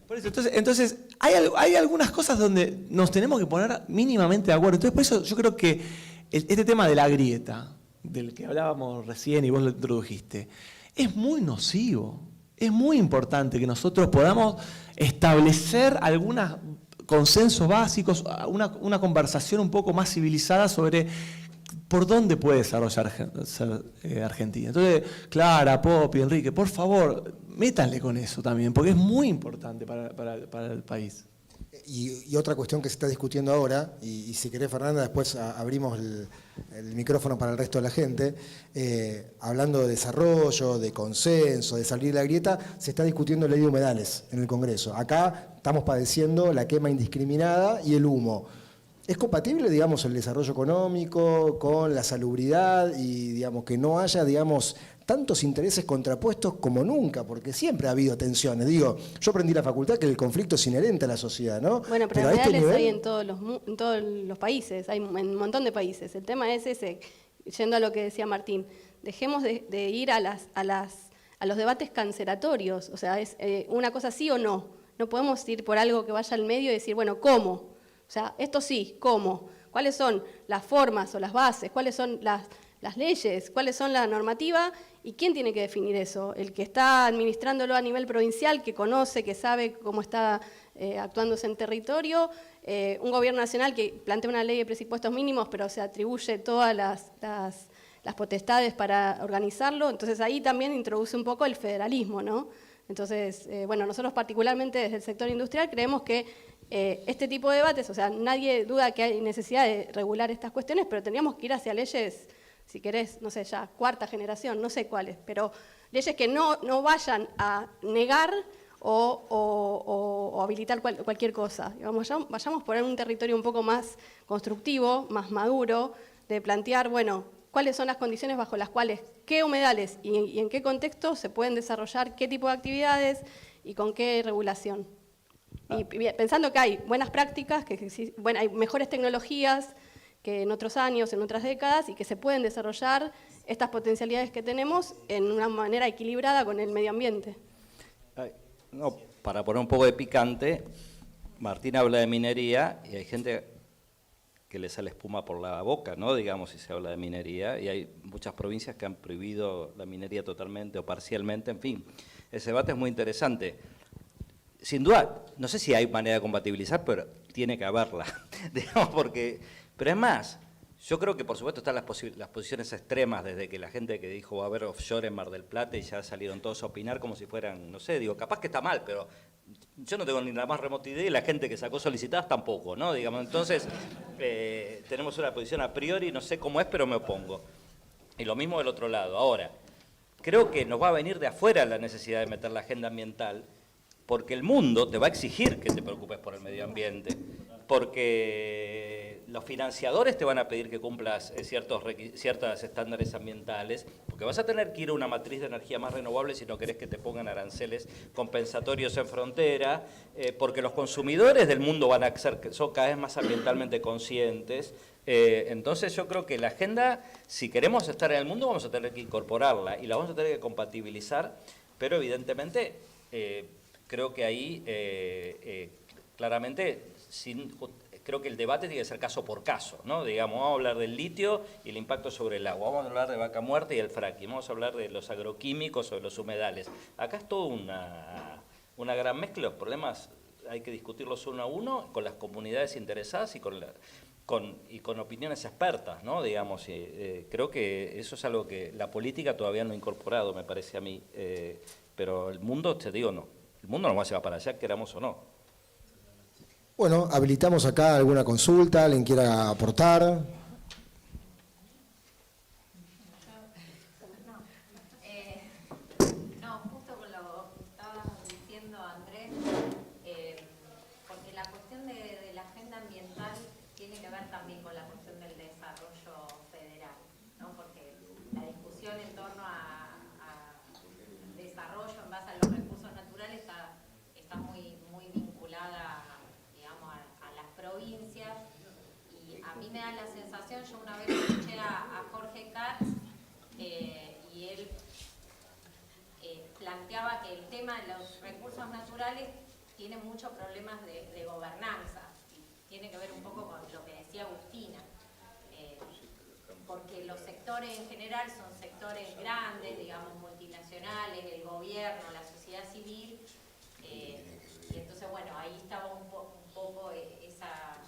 Por eso, entonces hay algunas cosas donde nos tenemos que poner mínimamente de acuerdo. Entonces, por eso yo creo que este tema de la grieta, del que hablábamos recién y vos lo introdujiste, es muy nocivo. Es muy importante que nosotros podamos establecer algunos consensos básicos, una conversación un poco más civilizada sobre por dónde puede desarrollar Argentina. Entonces, Clara, Popi, Enrique, por favor, métanle con eso también, porque es muy importante para el país. Y otra cuestión que se está discutiendo ahora, y si querés, Fernanda, después abrimos el micrófono para el resto de la gente, hablando de desarrollo, de consenso, de salir de la grieta, se está discutiendo ley de humedales en el Congreso. Acá estamos padeciendo la quema indiscriminada y el humo. ¿Es compatible, digamos, el desarrollo económico con la salubridad y, digamos, que no haya, digamos, tantos intereses contrapuestos como nunca? Porque siempre ha habido tensiones. Digo, yo aprendí en la facultad que el conflicto es inherente a la sociedad, ¿no? Bueno, pero a este humedales nivel hay en todos los países, hay en un montón de países. El tema es ese, yendo a lo que decía Martín, dejemos de ir a los debates cancelatorios, o sea, es una cosa sí o no. No podemos ir por algo que vaya al medio y decir, bueno, ¿cómo? O sea, esto sí, ¿cómo? ¿Cuáles son las formas o las bases? ¿Cuáles son las leyes? ¿Cuáles son la normativa? ¿Y quién tiene que definir eso? El que está administrándolo a nivel provincial, que conoce, que sabe cómo está actuándose en territorio, un gobierno nacional que plantea una ley de presupuestos mínimos, pero se atribuye todas las potestades para organizarlo. Entonces ahí también introduce un poco el federalismo, ¿no? Entonces, bueno, nosotros particularmente desde el sector industrial creemos que este tipo de debates, o sea, nadie duda que hay necesidad de regular estas cuestiones, pero tendríamos que ir hacia leyes, si querés, no sé, ya cuarta generación, no sé cuáles, pero leyes que no vayan a negar o habilitar cualquier cosa. Vayamos por un territorio un poco más constructivo, más maduro, de plantear, bueno, cuáles son las condiciones bajo las cuales, qué humedales y en qué contexto se pueden desarrollar, qué tipo de actividades y con qué regulación. Y pensando que hay buenas prácticas, bueno, hay mejores tecnologías que en otros años, en otras décadas, y que se pueden desarrollar estas potencialidades que tenemos en una manera equilibrada con el medio ambiente. No, para poner un poco de picante, Martín habla de minería y hay gente que le sale espuma por la boca, ¿no? Digamos, si se habla de minería, y hay muchas provincias que han prohibido la minería totalmente o parcialmente, en fin, ese debate es muy interesante. Sin duda, no sé si hay manera de compatibilizar, pero tiene que haberla, digamos, pero es más, yo creo que por supuesto están las posiciones extremas, desde que la gente que dijo va a haber offshore en Mar del Plata y ya salieron todos a opinar como si fueran, no sé, digo, capaz que está mal, pero yo no tengo ni la más remota idea y la gente que sacó solicitadas tampoco, ¿no? Digamos, entonces tenemos una posición a priori, no sé cómo es, pero me opongo. Y lo mismo del otro lado. Ahora, creo que nos va a venir de afuera la necesidad de meter la agenda ambiental, porque el mundo te va a exigir que te preocupes por el medio ambiente, porque los financiadores te van a pedir que cumplas ciertos estándares ambientales, porque vas a tener que ir a una matriz de energía más renovable si no querés que te pongan aranceles compensatorios en frontera, porque los consumidores del mundo son cada vez más ambientalmente conscientes. Entonces yo creo que la agenda, si queremos estar en el mundo, vamos a tener que incorporarla y la vamos a tener que compatibilizar, pero evidentemente creo que ahí claramente creo que el debate tiene que ser caso por caso, ¿no? Digamos, vamos a hablar del litio y el impacto sobre el agua, vamos a hablar de vaca muerta y el fracking, vamos a hablar de los agroquímicos o de los humedales. Acá es toda una gran mezcla, los problemas hay que discutirlos uno a uno con las comunidades interesadas y con opiniones expertas, ¿no? Digamos, creo que eso es algo que la política todavía no ha incorporado, me parece a mí, pero el mundo, te digo, no, el mundo no se va para allá, queramos o no. Bueno, habilitamos acá alguna consulta, alguien quiera aportar. No, justo con lo que estaba diciendo Andrés, porque la cuestión de la agenda ambiental tiene que ver también con la cuestión del desarrollo federal, ¿no? Porque la discusión en torno a desarrollo en base a los recursos naturales está muy vinculada, digamos, a las provincias, y a mí me da la sensación, yo una vez escuché a Jorge Katz, y él planteaba que el tema de los recursos naturales tiene muchos problemas de gobernanza, y tiene que ver un poco con lo que decía Agustina, porque los sectores en general son sectores grandes, digamos, multinacionales, el gobierno, la sociedad civil, y entonces, bueno, ahí estaba un poco esa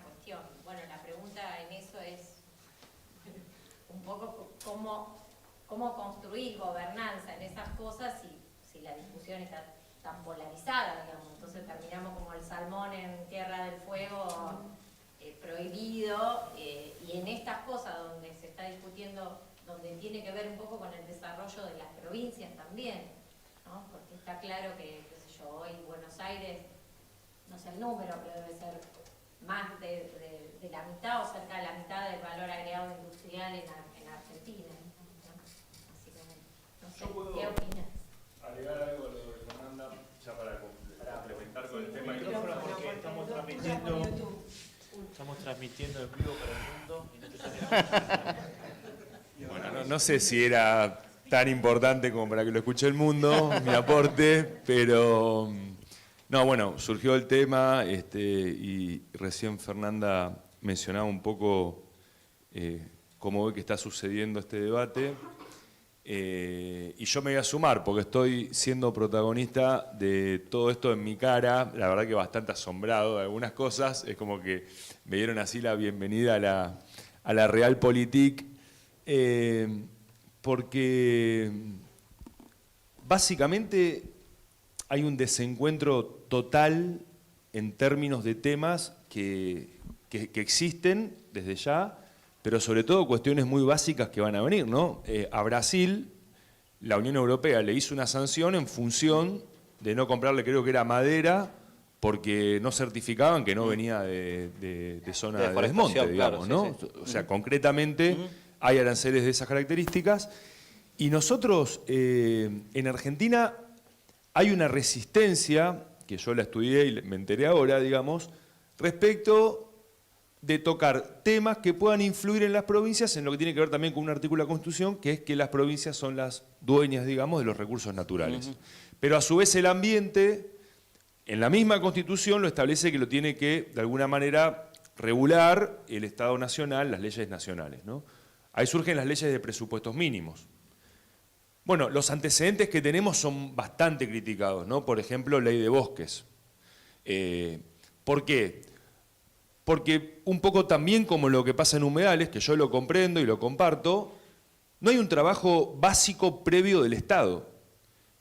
cuestión. Bueno, la pregunta en eso es un poco cómo construir gobernanza en esas cosas si la discusión está tan polarizada, digamos. Entonces terminamos como el salmón en Tierra del Fuego, prohibido, y en estas cosas donde se está discutiendo, donde tiene que ver un poco con el desarrollo de las provincias también, ¿no? Porque está claro que, qué sé yo, hoy Buenos Aires, no sé el número, pero debe ser más de la mitad o cerca de la mitad del valor agregado industrial en Argentina, ¿no? Así que, no sé, ¿qué opinas? Agregar algo a lo de Fernanda, ya para complementar con el tema. Porque estamos transmitiendo en vivo para el mundo y no te sale. Bueno, no sé si era tan importante como para que lo escuche el mundo, mi aporte, pero no, bueno, surgió el tema y recién Fernanda mencionaba un poco cómo ve que está sucediendo este debate. Y yo me voy a sumar porque estoy siendo protagonista de todo esto en mi cara, la verdad que bastante asombrado de algunas cosas, es como que me dieron así la bienvenida a la Realpolitik, porque básicamente hay un desencuentro total en términos de temas que existen desde ya, pero sobre todo cuestiones muy básicas que van a venir, ¿no? A Brasil, la Unión Europea le hizo una sanción en función de no comprarle, creo que era madera, porque no certificaban que no venía de zona de desmonte, digamos, ¿no? Sí, sí. O sea, concretamente hay aranceles de esas características. Y nosotros, en Argentina, hay una resistencia, que yo la estudié y me enteré ahora, digamos, respecto de tocar temas que puedan influir en las provincias, en lo que tiene que ver también con un artículo de la Constitución, que es que las provincias son las dueñas, digamos, de los recursos naturales. Pero a su vez el ambiente, en la misma Constitución, lo establece que lo tiene que, de alguna manera, regular el Estado Nacional, las leyes nacionales, ¿no? Ahí surgen las leyes de presupuestos mínimos. Bueno, los antecedentes que tenemos son bastante criticados, ¿no? Por ejemplo, ley de bosques. ¿Por qué? Porque un poco también como lo que pasa en humedales, que yo lo comprendo y lo comparto, no hay un trabajo básico previo del Estado.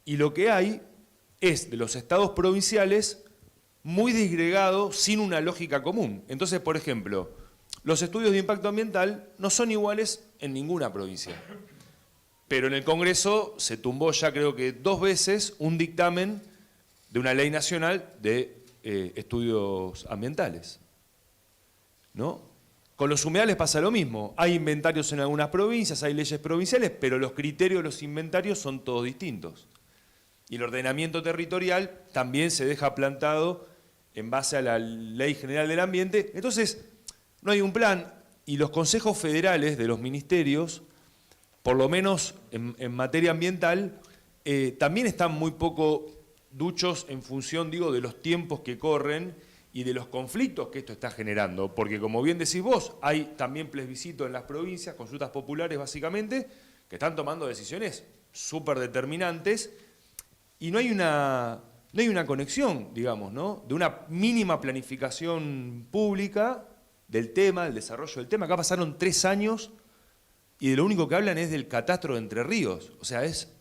Y lo que hay es de los estados provinciales muy disgregados, sin una lógica común. Entonces, por ejemplo, los estudios de impacto ambiental no son iguales en ninguna provincia. Pero en el Congreso se tumbó ya creo que 2 veces un dictamen de una ley nacional de estudios ambientales, ¿no? Con los humedales pasa lo mismo. Hay inventarios en algunas provincias, hay leyes provinciales, pero los criterios de los inventarios son todos distintos. Y el ordenamiento territorial también se deja plantado en base a la Ley General del Ambiente. Entonces, no hay un plan y los consejos federales de los ministerios, por lo menos en materia ambiental, también están muy poco duchos en función, digo, de los tiempos que corren y de los conflictos que esto está generando, porque como bien decís vos, hay también plebiscitos en las provincias, consultas populares básicamente, que están tomando decisiones súper determinantes, y no hay una conexión, digamos, ¿no? De una mínima planificación pública del tema, del desarrollo del tema. Acá pasaron 3 años y de lo único que hablan es del catastro de Entre Ríos. O sea, es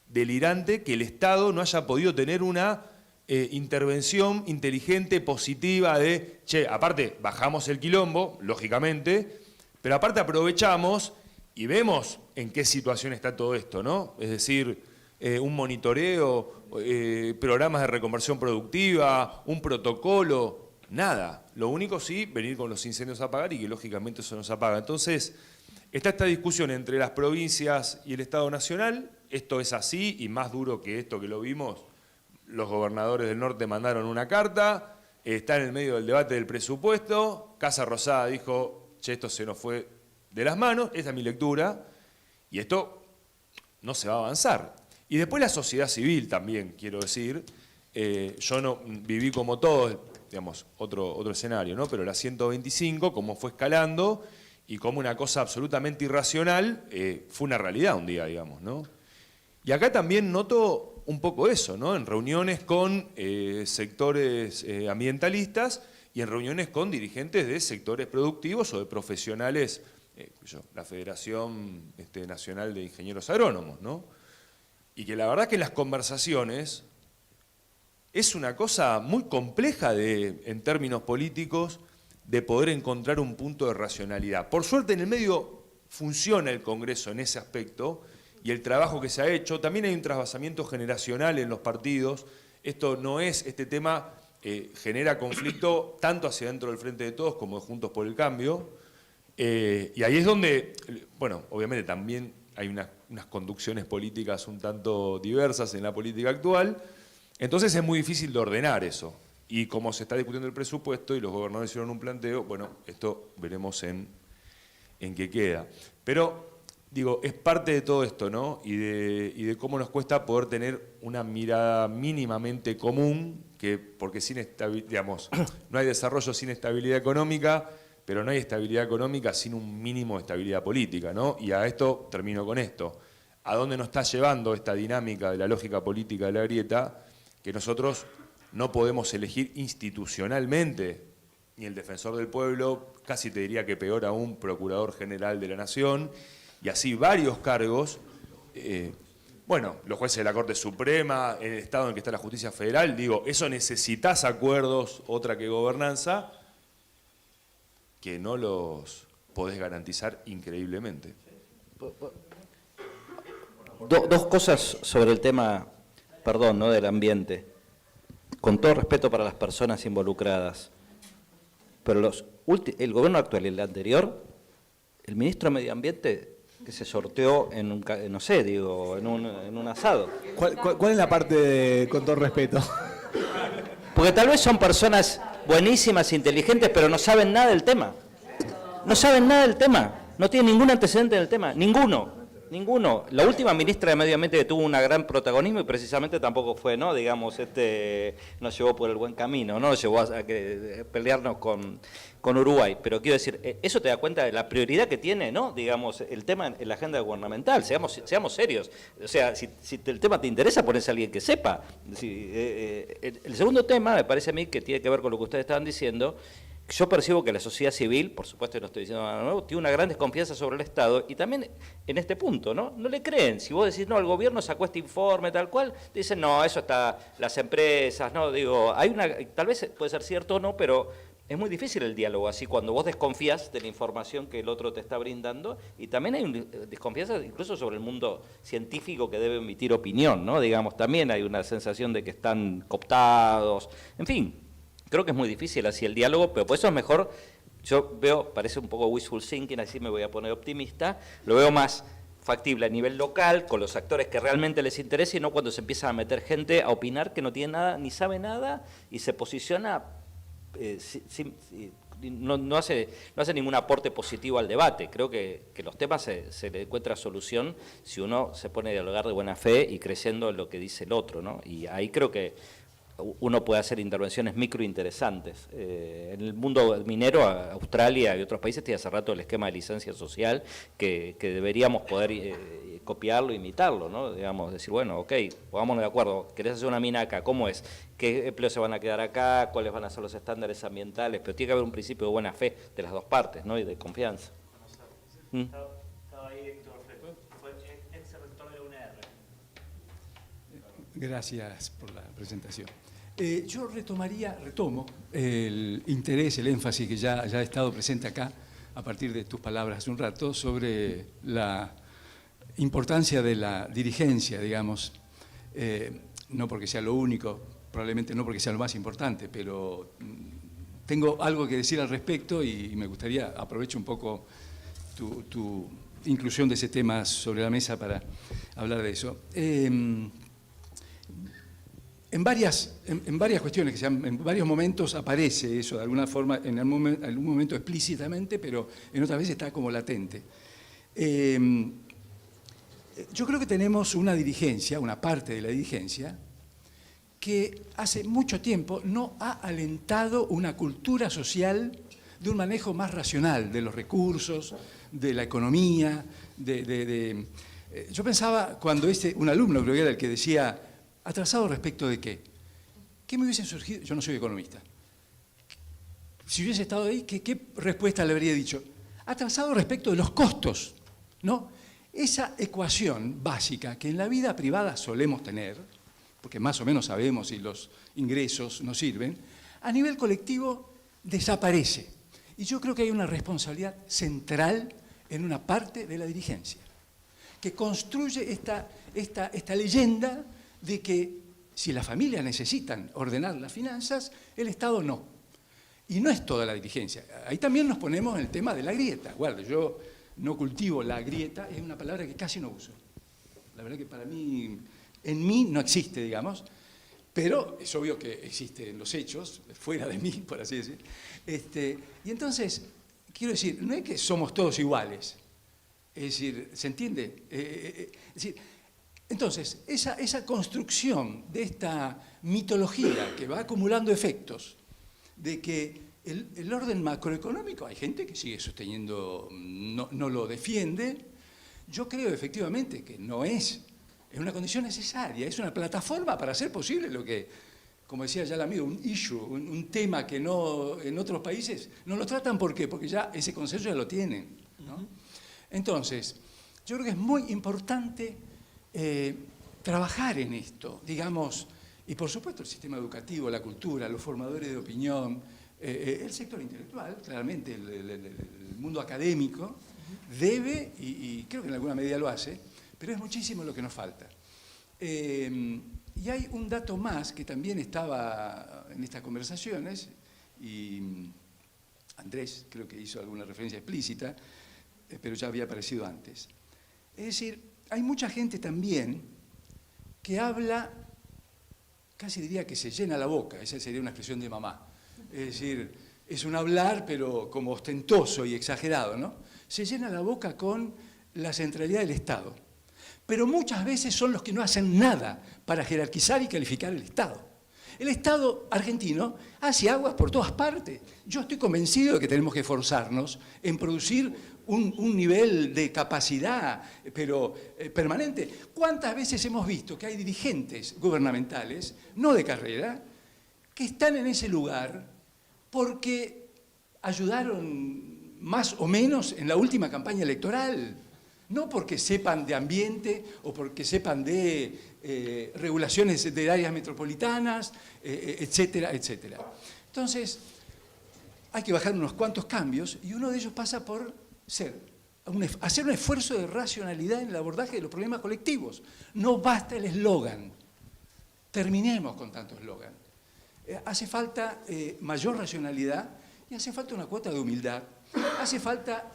delirante que el Estado no haya podido tener una intervención inteligente, positiva de, che, aparte bajamos el quilombo, lógicamente, pero aparte aprovechamos y vemos en qué situación está todo esto, ¿no? Es decir, un monitoreo, programas de reconversión productiva, un protocolo, nada. Lo único sí, venir con los incendios a apagar y que lógicamente eso no se apaga. Entonces, está esta discusión entre las provincias y el Estado Nacional. Esto es así y más duro que esto que lo vimos. Los gobernadores del norte mandaron una carta, está en el medio del debate del presupuesto. Casa Rosada dijo, che, esto se nos fue de las manos, esta es mi lectura, y esto no se va a avanzar. Y después la sociedad civil también, quiero decir. Yo no viví como todos, digamos, otro escenario, ¿no? Pero la 125, como fue escalando y como una cosa absolutamente irracional, fue una realidad un día, digamos, ¿no? Y acá también noto un poco eso, ¿no? En reuniones con sectores ambientalistas y en reuniones con dirigentes de sectores productivos o de profesionales, la Federación Nacional de Ingenieros Agrónomos, ¿no? Y que la verdad que en las conversaciones es una cosa muy compleja en términos políticos de poder encontrar un punto de racionalidad. Por suerte en el medio funciona el Congreso en ese aspecto y el trabajo que se ha hecho, también hay un trasvasamiento generacional en los partidos. Esto no es, este tema genera conflicto tanto hacia dentro del Frente de Todos como de Juntos por el Cambio. Y ahí es donde, bueno, obviamente también hay unas conducciones políticas un tanto diversas en la política actual, entonces es muy difícil de ordenar eso. Y como se está discutiendo el presupuesto y los gobernadores hicieron un planteo, bueno, esto veremos en qué queda. Pero, digo, es parte de todo esto, ¿no? Y de cómo nos cuesta poder tener una mirada mínimamente común, porque digamos, no hay desarrollo sin estabilidad económica, pero no hay estabilidad económica sin un mínimo de estabilidad política, ¿no? Y a esto termino con esto. ¿A dónde nos está llevando esta dinámica de la lógica política de la grieta? Que nosotros no podemos elegir institucionalmente ni el defensor del pueblo, casi te diría que peor aún, procurador general de la Nación, y así varios cargos. Bueno, los jueces de la Corte Suprema, en el estado en que está la justicia federal, digo, eso necesitas acuerdos, otra que gobernanza, que no los podés garantizar increíblemente. Dos cosas sobre el tema, perdón, ¿no? Del ambiente. Con todo respeto para las personas involucradas, pero el gobierno actual y el anterior, el ministro de Medio Ambiente que se sorteó en un, no sé, digo, en un asado. ¿Cuál es la parte de con todo respeto? Porque tal vez son personas buenísimas, inteligentes, pero no saben nada del tema. No saben nada del tema. No tienen ningún antecedente del tema. Ninguno. La última ministra de Medio Ambiente que tuvo un gran protagonismo y precisamente tampoco fue, ¿no? Digamos, nos llevó por el buen camino, ¿no? Nos llevó a pelearnos con Uruguay. Pero quiero decir, eso te da cuenta de la prioridad que tiene, ¿no? Digamos, el tema en la agenda gubernamental. Seamos serios. O sea, si el tema te interesa, ponés a alguien que sepa. El segundo tema, me parece a mí, que tiene que ver con lo que ustedes estaban diciendo. Yo percibo que la sociedad civil, por supuesto no estoy diciendo nada nuevo, tiene una gran desconfianza sobre el Estado y también en este punto, ¿no? No le creen. Si vos decís, no, el gobierno sacó este informe, tal cual, dicen, no, eso está, las empresas, ¿no? Digo, tal vez puede ser cierto o no, pero es muy difícil el diálogo así cuando vos desconfías de la información que el otro te está brindando y también hay una desconfianza incluso sobre el mundo científico que debe emitir opinión, ¿no? Digamos, también hay una sensación de que están cooptados, en fin. Creo que es muy difícil así el diálogo, pero por eso es mejor, yo veo, parece un poco wishful thinking, así me voy a poner optimista, lo veo más factible a nivel local, con los actores que realmente les interesa y no cuando se empieza a meter gente a opinar que no tiene nada, ni sabe nada y se posiciona, no hace ningún aporte positivo al debate. Creo que los temas se le encuentra solución si uno se pone a dialogar de buena fe y creyendo en lo que dice el otro, ¿no? Y ahí creo que uno puede hacer intervenciones microinteresantes. En el mundo minero, Australia y otros países tiene hace rato el esquema de licencia social que deberíamos poder copiarlo, imitarlo, ¿no? Digamos, decir, bueno, ok, pongámonos de acuerdo, querés hacer una mina acá, ¿cómo es? ¿Qué empleos se van a quedar acá? ¿Cuáles van a ser los estándares ambientales? Pero tiene que haber un principio de buena fe de las dos partes, ¿no? Y de confianza. Estaba ahí Héctor Fresco, fue ex rector de la UNR. Gracias por la presentación. Yo retomo el interés, el énfasis que ya ha estado presente acá, a partir de tus palabras hace un rato, sobre la importancia de la dirigencia, digamos, no porque sea lo único, probablemente no porque sea lo más importante, pero tengo algo que decir al respecto y me gustaría, aprovecho un poco tu inclusión de ese tema sobre la mesa para hablar de eso. En varias cuestiones, en varios momentos aparece eso, de alguna forma, en algún momento explícitamente, pero en otras veces está como latente. Yo creo que tenemos una dirigencia, una parte de la dirigencia, que hace mucho tiempo no ha alentado una cultura social de un manejo más racional de los recursos, de la economía, yo pensaba cuando un alumno, creo que era el que decía, ¿atrasado respecto de qué? ¿Qué me hubiesen surgido? Yo no soy economista. Si hubiese estado ahí, ¿qué respuesta le habría dicho? Atrasado respecto de los costos, ¿no? Esa ecuación básica que en la vida privada solemos tener, porque más o menos sabemos si los ingresos nos sirven, a nivel colectivo desaparece. Y yo creo que hay una responsabilidad central en una parte de la dirigencia, que construye esta leyenda de que si las familias necesitan ordenar las finanzas, el Estado no. Y no es toda la dirigencia. Ahí también nos ponemos en el tema de la grieta. Guarde, yo no cultivo la grieta, es una palabra que casi no uso. La verdad que para mí, en mí no existe, digamos, pero es obvio que existe en los hechos, fuera de mí, por así decir. Y entonces, quiero decir, no es que somos todos iguales. Es decir, ¿se entiende? Es decir, entonces, esa construcción de esta mitología que va acumulando efectos, de que el orden macroeconómico, hay gente que sigue sosteniendo, no lo defiende, yo creo efectivamente que no es una condición necesaria, es una plataforma para hacer posible lo que, como decía ya el amigo, un issue, un tema que no en otros países no lo tratan. ¿Por qué? Porque ya ese consenso ya lo tienen, ¿no? Entonces, yo creo que es muy importante trabajar en esto, digamos, y por supuesto el sistema educativo, la cultura, los formadores de opinión, el sector intelectual, claramente el mundo académico, debe, y creo que en alguna medida lo hace, pero es muchísimo lo que nos falta. Y hay un dato más que también estaba en estas conversaciones, y Andrés creo que hizo alguna referencia explícita, pero ya había aparecido antes. Es decir, hay mucha gente también que habla, casi diría que se llena la boca, esa sería una expresión de mamá. Es decir, es un hablar, pero como ostentoso y exagerado, ¿no? Se llena la boca con la centralidad del Estado. Pero muchas veces son los que no hacen nada para jerarquizar y calificar el Estado. El Estado argentino hace aguas por todas partes. Yo estoy convencido de que tenemos que esforzarnos en producir un nivel de capacidad, pero permanente. ¿Cuántas veces hemos visto que hay dirigentes gubernamentales, no de carrera, que están en ese lugar porque ayudaron más o menos en la última campaña electoral? No porque sepan de ambiente o porque sepan de regulaciones de áreas metropolitanas, etcétera, etcétera. Entonces, hay que bajar unos cuantos cambios y uno de ellos pasa por hacer un esfuerzo de racionalidad en el abordaje de los problemas colectivos. No basta el eslogan. Terminemos con tanto eslogan. Hace falta mayor racionalidad y hace falta una cuota de humildad. Hace falta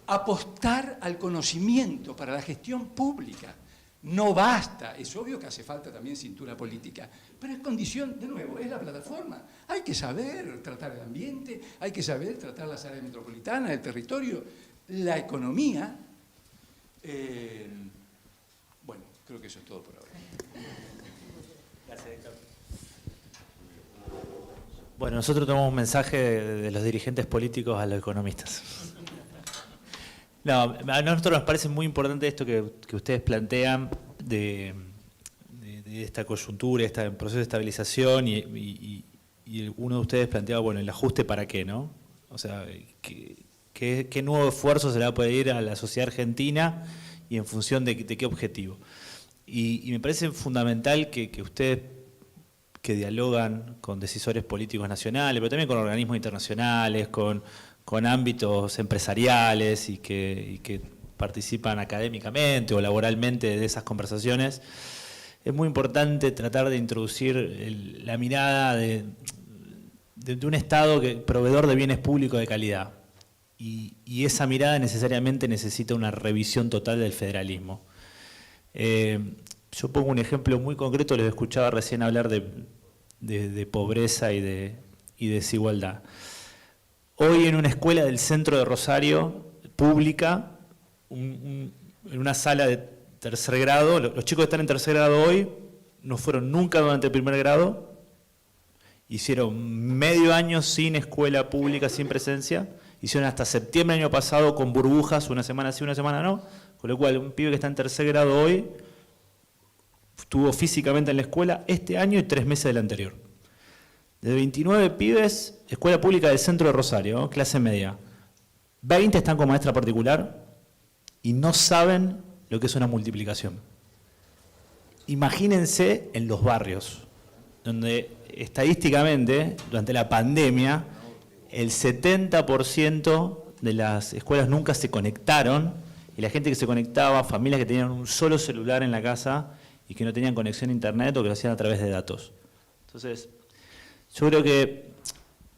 apostar al conocimiento para la gestión pública. No basta, es obvio que hace falta también cintura política, pero es condición, de nuevo, es la plataforma. Hay que saber tratar el ambiente, hay que saber tratar las áreas metropolitanas, el territorio, la economía. Bueno, creo que eso es todo por ahora. Gracias, Héctor. Bueno, nosotros tomamos un mensaje de los dirigentes políticos a los economistas. No, a nosotros nos parece muy importante esto que ustedes plantean de esta coyuntura, este proceso de estabilización y uno de ustedes planteaba, bueno, el ajuste para qué, ¿no? O sea, ¿qué nuevo esfuerzo se le va a pedir a la sociedad argentina y en función de qué objetivo? Y me parece fundamental que ustedes que dialogan con decisores políticos nacionales, pero también con organismos internacionales, con ámbitos empresariales y que participan académicamente o laboralmente de esas conversaciones, es muy importante tratar de introducir la mirada de un Estado proveedor de bienes públicos de calidad. Y esa mirada necesariamente necesita una revisión total del federalismo. Yo pongo un ejemplo muy concreto, les escuchaba recién hablar de pobreza y de desigualdad. Hoy en una escuela del centro de Rosario, pública, en una sala de tercer grado, los chicos que están en tercer grado hoy no fueron nunca durante el primer grado, hicieron medio año sin escuela pública, sin presencia, hicieron hasta septiembre del año pasado con burbujas, una semana sí, una semana no, con lo cual un pibe que está en tercer grado hoy estuvo físicamente en la escuela este año y 3 meses del anterior. De 29 pibes, escuela pública del centro de Rosario, ¿no? Clase media. 20 están con maestra particular y no saben lo que es una multiplicación. Imagínense en los barrios, donde estadísticamente, durante la pandemia, el 70% de las escuelas nunca se conectaron, y la gente que se conectaba, familias que tenían un solo celular en la casa y que no tenían conexión a internet o que lo hacían a través de datos. Entonces, yo creo que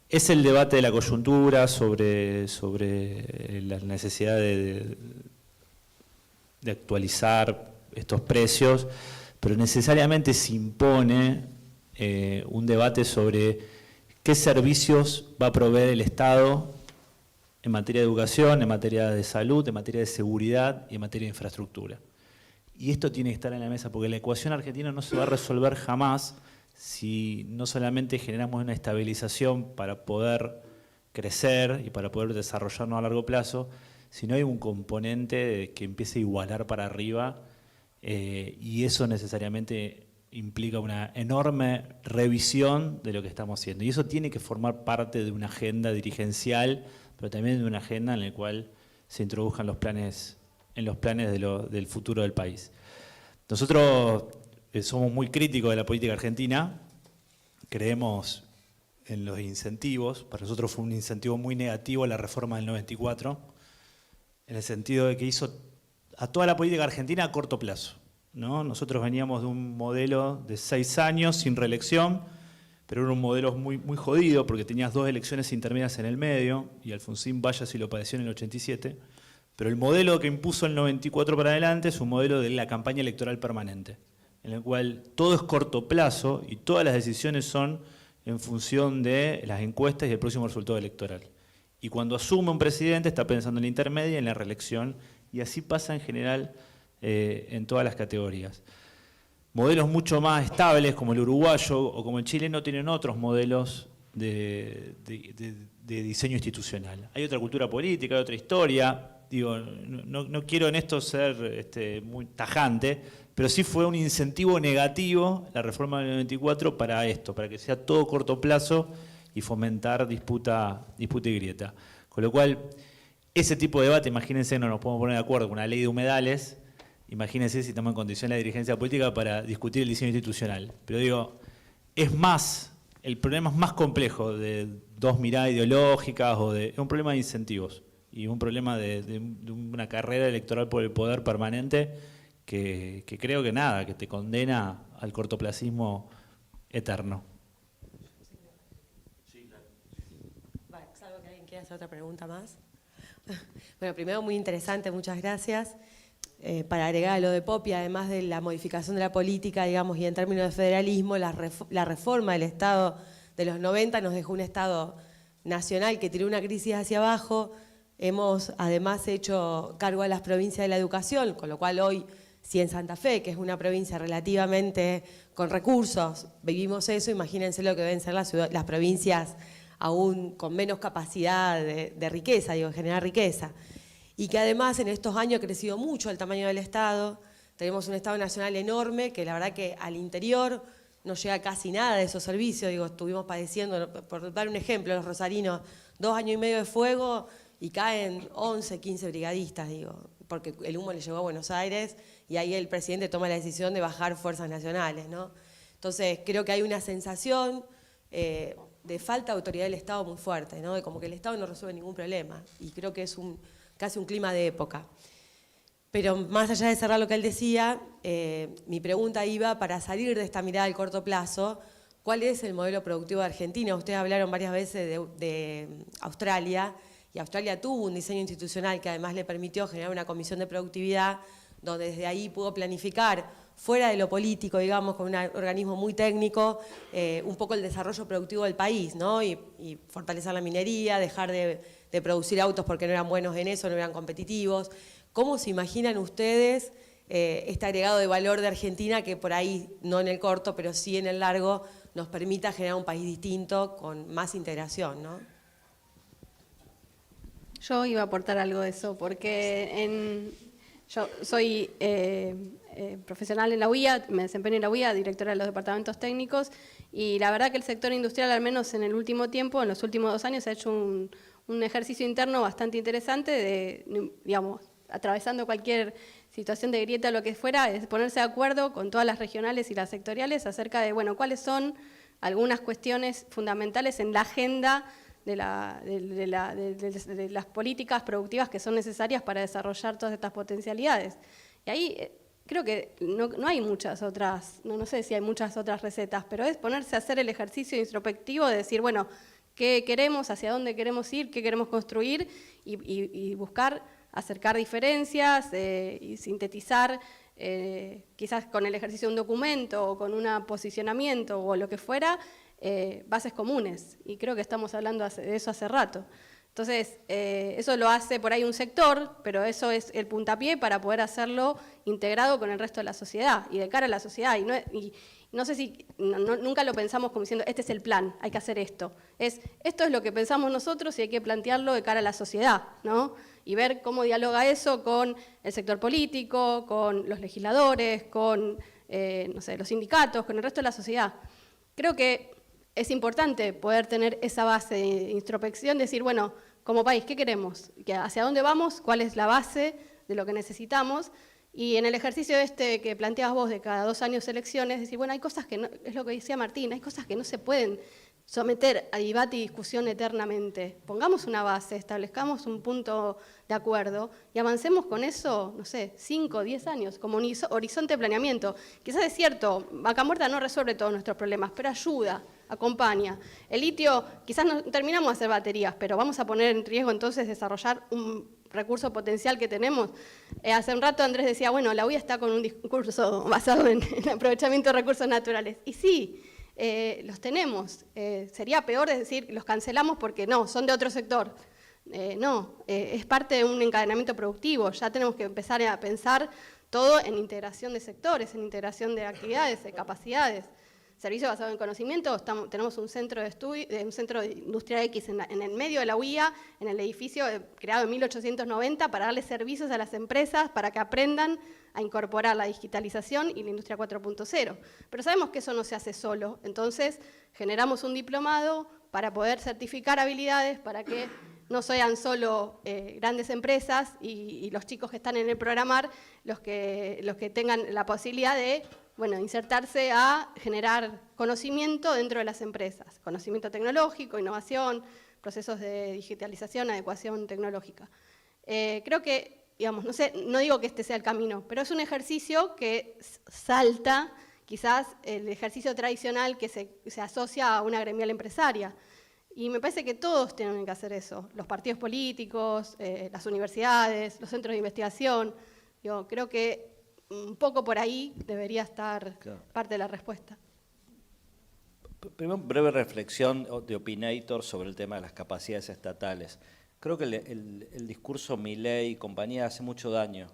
es el debate de la coyuntura sobre la necesidad de actualizar estos precios, pero necesariamente se impone un debate sobre qué servicios va a proveer el Estado en materia de educación, en materia de salud, en materia de seguridad y en materia de infraestructura. Y esto tiene que estar en la mesa, porque la ecuación argentina no se va a resolver jamás si no solamente generamos una estabilización para poder crecer y para poder desarrollarnos a largo plazo, sino hay un componente que empiece a igualar para arriba, y eso necesariamente implica una enorme revisión de lo que estamos haciendo. Y eso tiene que formar parte de una agenda dirigencial, pero también de una agenda en la cual se introduzcan los planes, del futuro del país. Nosotros somos muy críticos de la política argentina, creemos en los incentivos. Para nosotros fue un incentivo muy negativo la reforma del 94, en el sentido de que hizo a toda la política argentina a corto plazo, ¿no? Nosotros veníamos de un modelo de 6 años sin reelección, pero era un modelo muy, muy jodido porque tenías 2 elecciones intermedias en el medio, y Alfonsín Valla sí lo padeció en el 87, pero el modelo que impuso el 94 para adelante es un modelo de la campaña electoral permanente, en el cual todo es corto plazo y todas las decisiones son en función de las encuestas y el próximo resultado electoral. Y cuando asume un presidente está pensando en la intermedia y en la reelección, y así pasa en general en todas las categorías. Modelos mucho más estables como el uruguayo o como el chileno tienen otros modelos de diseño institucional. Hay otra cultura política, hay otra historia. Digo, no quiero en esto ser muy tajante, pero sí fue un incentivo negativo la reforma del 94 para esto, para que sea todo corto plazo y fomentar disputa y grieta. Con lo cual, ese tipo de debate, imagínense, no nos podemos poner de acuerdo con una ley de humedales, imagínense si estamos en condición de la dirigencia política para discutir el diseño institucional. Pero digo, el problema es más complejo de 2 miradas ideológicas es un problema de incentivos y un problema de una carrera electoral por el poder permanente que creo que te condena al cortoplacismo eterno. Salvo que alguien quiera hacer otra pregunta más. Bueno, primero muy interesante, muchas gracias. Para agregar a lo de Popi, además de la modificación de la política, digamos, y en términos de federalismo, la reforma del Estado de los 90 nos dejó un Estado nacional que tiró una crisis hacia abajo. Hemos además hecho cargo a las provincias de la educación, con lo cual hoy si en Santa Fe, que es una provincia relativamente con recursos, vivimos eso, imagínense lo que deben ser las provincias aún con menos capacidad de riqueza, digo, de generar riqueza. Y que además en estos años ha crecido mucho el tamaño del Estado. Tenemos un Estado nacional enorme que la verdad que al interior no llega casi nada de esos servicios. Digo, estuvimos padeciendo, por dar un ejemplo, los rosarinos, 2 años y medio de fuego y caen 11, 15 brigadistas, digo, porque el humo le llegó a Buenos Aires y ahí el presidente toma la decisión de bajar fuerzas nacionales, ¿no? Entonces creo que hay una sensación de falta de autoridad del Estado muy fuerte, ¿no? De como que el Estado no resuelve ningún problema, y creo que es casi un clima de época. Pero más allá de cerrar lo que él decía, mi pregunta iba para salir de esta mirada del corto plazo. ¿Cuál es el modelo productivo de Argentina? Ustedes hablaron varias veces de Australia, y Australia tuvo un diseño institucional que además le permitió generar una comisión de productividad, donde desde ahí pudo planificar, fuera de lo político, digamos, con un organismo muy técnico, un poco el desarrollo productivo del país, ¿no? Y fortalecer la minería, dejar de producir autos porque no eran buenos en eso, no eran competitivos. ¿Cómo se imaginan ustedes este agregado de valor de Argentina que por ahí, no en el corto, pero sí en el largo, nos permita generar un país distinto con más integración, ¿no? Yo iba a aportar algo de eso, porque yo soy profesional en la UIA, me desempeño en la UIA, directora de los departamentos técnicos, y la verdad que el sector industrial, al menos en el último tiempo, en los últimos 2 años, ha hecho un ejercicio interno bastante interesante de, digamos, atravesando cualquier situación de grieta o lo que fuera, es ponerse de acuerdo con todas las regionales y las sectoriales acerca de, bueno, cuáles son algunas cuestiones fundamentales en la agenda de las políticas productivas que son necesarias para desarrollar todas estas potencialidades. Y ahí creo que no hay muchas otras, no sé si hay muchas otras recetas, pero es ponerse a hacer el ejercicio introspectivo de decir, bueno, qué queremos, hacia dónde queremos ir, qué queremos construir y buscar acercar diferencias y sintetizar, quizás con el ejercicio de un documento o con un posicionamiento o lo que fuera, bases comunes. Y creo que estamos hablando de eso hace rato. Entonces, eso lo hace por ahí un sector, pero eso es el puntapié para poder hacerlo integrado con el resto de la sociedad y de cara a la sociedad. Y no sé si nunca lo pensamos como diciendo, este es el plan, hay que hacer esto. Esto es lo que pensamos nosotros y hay que plantearlo de cara a la sociedad, ¿no? Y ver cómo dialoga eso con el sector político, con los legisladores, con no sé, los sindicatos, con el resto de la sociedad. Creo que es importante poder tener esa base de introspección, decir, bueno, como país, ¿qué queremos? ¿Hacia dónde vamos? ¿Cuál es la base de lo que necesitamos? Y en el ejercicio que planteabas vos de cada 2 años elecciones, decir, bueno, hay cosas que no, es lo que decía Martín, hay cosas que no se pueden someter a debate y discusión eternamente. Pongamos una base, establezcamos un punto de acuerdo y avancemos con eso, no sé, 5, 10 años, como un horizonte de planeamiento. Quizás es cierto, Vaca Muerta no resuelve todos nuestros problemas, pero ayuda, acompaña. El litio, quizás no terminamos de hacer baterías, pero vamos a poner en riesgo entonces desarrollar un recurso potencial que tenemos. Hace un rato Andrés decía, bueno, la UIA está con un discurso basado en el aprovechamiento de recursos naturales. Y sí, los tenemos. Sería peor decir, los cancelamos porque no, son de otro sector. Es parte de un encadenamiento productivo. Ya tenemos que empezar a pensar todo en integración de sectores, en integración de actividades, de capacidades. Servicio basado en conocimiento, tenemos un centro de estudio, un centro de Industria X en el medio de la UIA, en el edificio creado en 1890 para darle servicios a las empresas para que aprendan a incorporar la digitalización y la industria 4.0. Pero sabemos que eso no se hace solo, entonces generamos un diplomado para poder certificar habilidades para que no sean solo grandes empresas y los chicos que están en el programar los que tengan la posibilidad de insertarse a generar conocimiento dentro de las empresas, conocimiento tecnológico, innovación, procesos de digitalización, adecuación tecnológica. Creo que, digamos, no digo que este sea el camino, pero es un ejercicio que salta quizás el ejercicio tradicional que se asocia a una gremial empresaria. Y me parece que todos tienen que hacer eso, los partidos políticos, las universidades, los centros de investigación. Yo creo que un poco por ahí debería estar parte de la respuesta. Primero, breve reflexión de Opinator sobre el tema de las capacidades estatales. Creo que el discurso Milei y compañía hace mucho daño,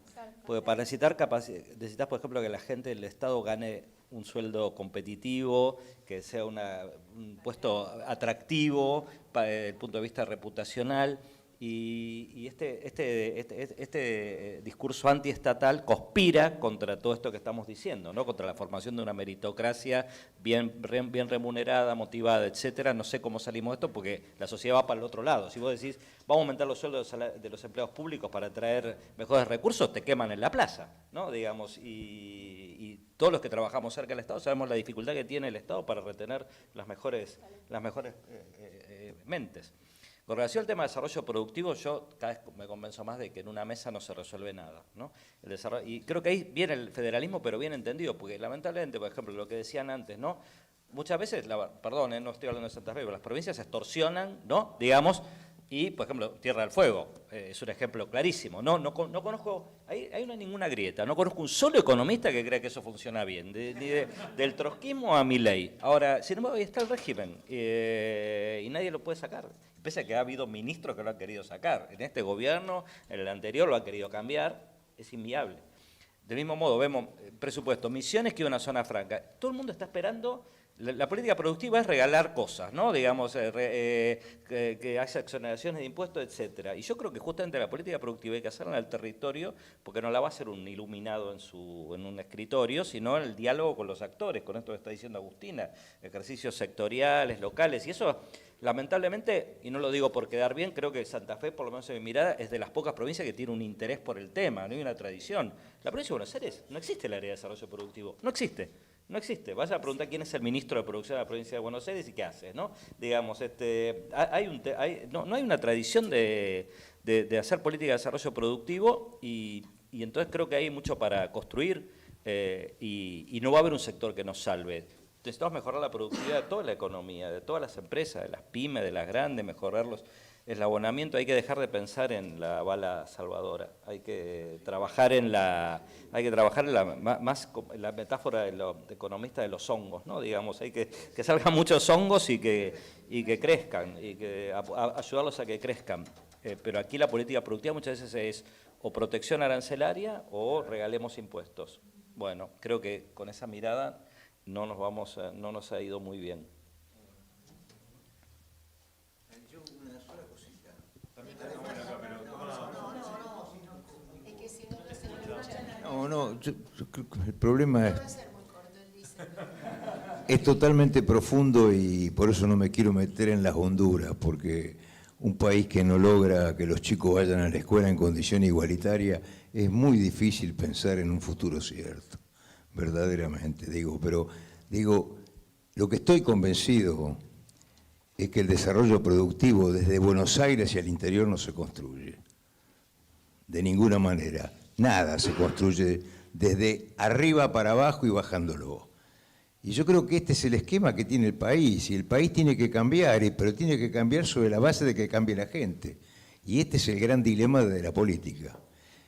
Porque para necesitas, por ejemplo, que la gente del Estado gane un sueldo competitivo, que sea un puesto atractivo desde el punto de vista reputacional. Y este discurso antiestatal conspira contra todo esto que estamos diciendo, ¿no? Contra la formación de una meritocracia bien remunerada, motivada, etcétera. No sé cómo salimos de esto porque la sociedad va para el otro lado. Si vos decís, vamos a aumentar los sueldos de los empleados públicos para traer mejores recursos, te queman en la plaza, ¿no? Digamos, y todos los que trabajamos cerca del Estado sabemos la dificultad que tiene el Estado para retener las mejores mentes. Con relación al tema de desarrollo productivo, yo cada vez me convenzo más de que en una mesa no se resuelve nada, ¿no? Y creo que ahí viene el federalismo, pero bien entendido, porque lamentablemente, por ejemplo, lo que decían antes, ¿no? Muchas veces, perdón, no estoy hablando de Santa Fe, pero las provincias se extorsionan, ¿no? Digamos, y, por ejemplo, Tierra del Fuego es un ejemplo clarísimo. No conozco, ahí no hay ninguna grieta, no conozco un solo economista que crea que eso funciona bien, del trotskismo a Milei. Ahora, sin embargo, ahí está el régimen y nadie lo puede sacar. Pese a que ha habido ministros que lo han querido sacar. En este gobierno, en el anterior lo han querido cambiar, es inviable. Del mismo modo, vemos presupuesto, Misiones que una zona franca. Todo el mundo está esperando. La política productiva es regalar cosas, ¿no? Digamos, que haya exoneraciones de impuestos, etcétera. Y yo creo que justamente la política productiva hay que hacerla en el territorio, porque no la va a hacer un iluminado en un escritorio, sino en el diálogo con los actores, con esto que está diciendo Agustina, ejercicios sectoriales, locales, y eso, lamentablemente, y no lo digo por quedar bien, creo que Santa Fe, por lo menos en mi mirada, es de las pocas provincias que tiene un interés por el tema, no hay una tradición. La provincia de Buenos Aires no existe el área de desarrollo productivo, no existe. No existe. Vaya a preguntar quién es el ministro de Producción de la provincia de Buenos Aires y qué hace, ¿no? Digamos, no hay una tradición de hacer política de desarrollo productivo y entonces creo que hay mucho para construir y no va a haber un sector que nos salve. Necesitamos mejorar la productividad de toda la economía, de todas las empresas, de las pymes, de las grandes, mejorar los eslabonamientos. Hay que dejar de pensar en la bala salvadora. Hay que trabajar en la metáfora de economista de los hongos, ¿no? Digamos, hay que salgan muchos hongos y que crezcan, y que ayudarlos a que crezcan. Pero aquí la política productiva muchas veces es o protección arancelaria o regalemos impuestos. Bueno, creo que con esa mirada no nos ha ido muy bien. Yo creo que el problema es totalmente profundo y por eso no me quiero meter en las honduras, porque un país que no logra que los chicos vayan a la escuela en condición igualitaria, es muy difícil pensar en un futuro cierto, verdaderamente, pero lo que estoy convencido es que el desarrollo productivo desde Buenos Aires y al interior no se construye, de ninguna manera. Nada se construye desde arriba para abajo y bajándolo. Y yo creo que este es el esquema que tiene el país, y el país tiene que cambiar, pero tiene que cambiar sobre la base de que cambie la gente. Y este es el gran dilema de la política.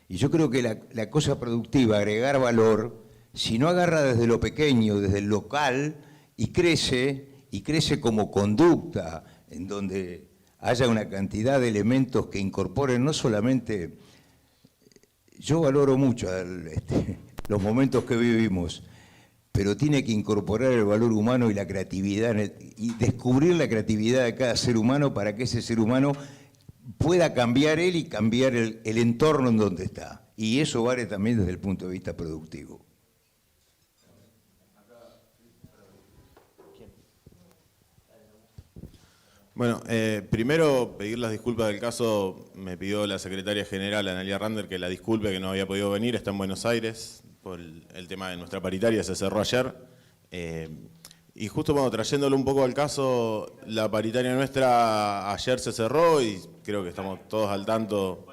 Y yo creo que la cosa productiva, agregar valor, si no agarra desde lo pequeño, desde el local, y crece como conducta, en donde haya una cantidad de elementos que incorporen no solamente... Yo valoro mucho los momentos que vivimos, pero tiene que incorporar el valor humano y la creatividad, y descubrir la creatividad de cada ser humano para que ese ser humano pueda cambiar él y cambiar el entorno en donde está. Y eso vale también desde el punto de vista productivo. Bueno, primero pedir las disculpas del caso. Me pidió la secretaria general, Analia Rander, que la disculpe, que no había podido venir, está en Buenos Aires, por el tema de nuestra paritaria, se cerró ayer. Y justo trayéndolo un poco al caso, la paritaria nuestra ayer se cerró y creo que estamos todos al tanto.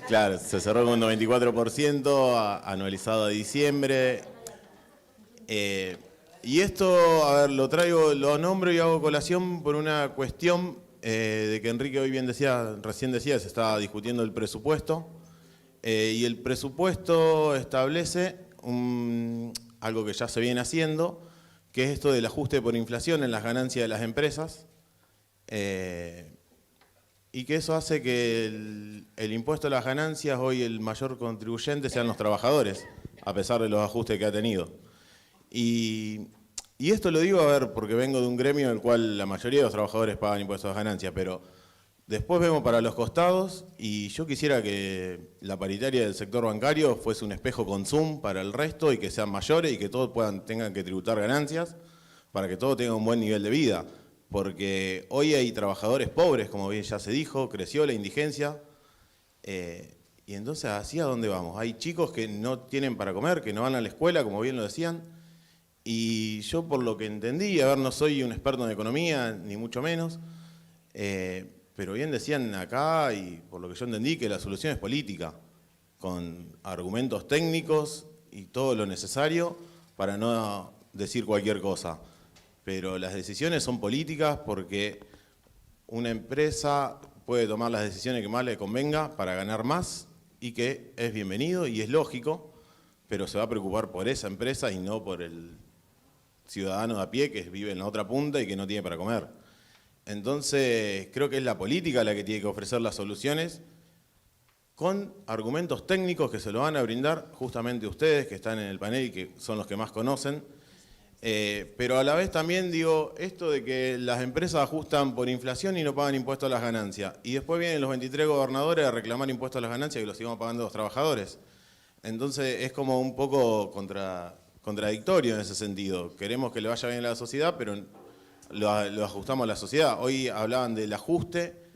Claro, se cerró con un 94%, anualizado a diciembre. Y esto, a ver, lo nombro y hago colación por una cuestión de que Enrique hoy recién decía, se estaba discutiendo el presupuesto, y el presupuesto establece algo que ya se viene haciendo, que es esto del ajuste por inflación en las ganancias de las empresas. y que eso hace que el impuesto a las ganancias, hoy el mayor contribuyente sean los trabajadores, a pesar de los ajustes que ha tenido. Y esto lo digo, a ver, porque vengo de un gremio en el cual la mayoría de los trabajadores pagan impuestos a las ganancias, pero después vemos para los costados, y yo quisiera que la paritaria del sector bancario fuese un espejo con Zoom para el resto y que sean mayores y que todos tengan que tributar ganancias para que todos tengan un buen nivel de vida. Porque hoy hay trabajadores pobres, como bien ya se dijo, creció la indigencia, y entonces ¿así a dónde vamos? Hay chicos que no tienen para comer, que no van a la escuela, como bien lo decían, y yo por lo que entendí, a ver, no soy un experto en economía, ni mucho menos, pero bien decían acá, y por lo que yo entendí, que la solución es política, con argumentos técnicos y todo lo necesario para no decir cualquier cosa. Pero las decisiones son políticas porque una empresa puede tomar las decisiones que más le convenga para ganar más y que es bienvenido y es lógico, pero se va a preocupar por esa empresa y no por el ciudadano de a pie que vive en la otra punta y que no tiene para comer. Entonces, creo que es la política la que tiene que ofrecer las soluciones con argumentos técnicos que se lo van a brindar justamente ustedes que están en el panel y que son los que más conocen. Pero a la vez también digo esto de que las empresas ajustan por inflación y no pagan impuestos a las ganancias. Y después vienen los 23 gobernadores a reclamar impuestos a las ganancias y los sigamos pagando los trabajadores. Entonces es como un poco contradictorio en ese sentido. Queremos que le vaya bien a la sociedad, pero lo ajustamos a la sociedad. Hoy hablaban del ajuste.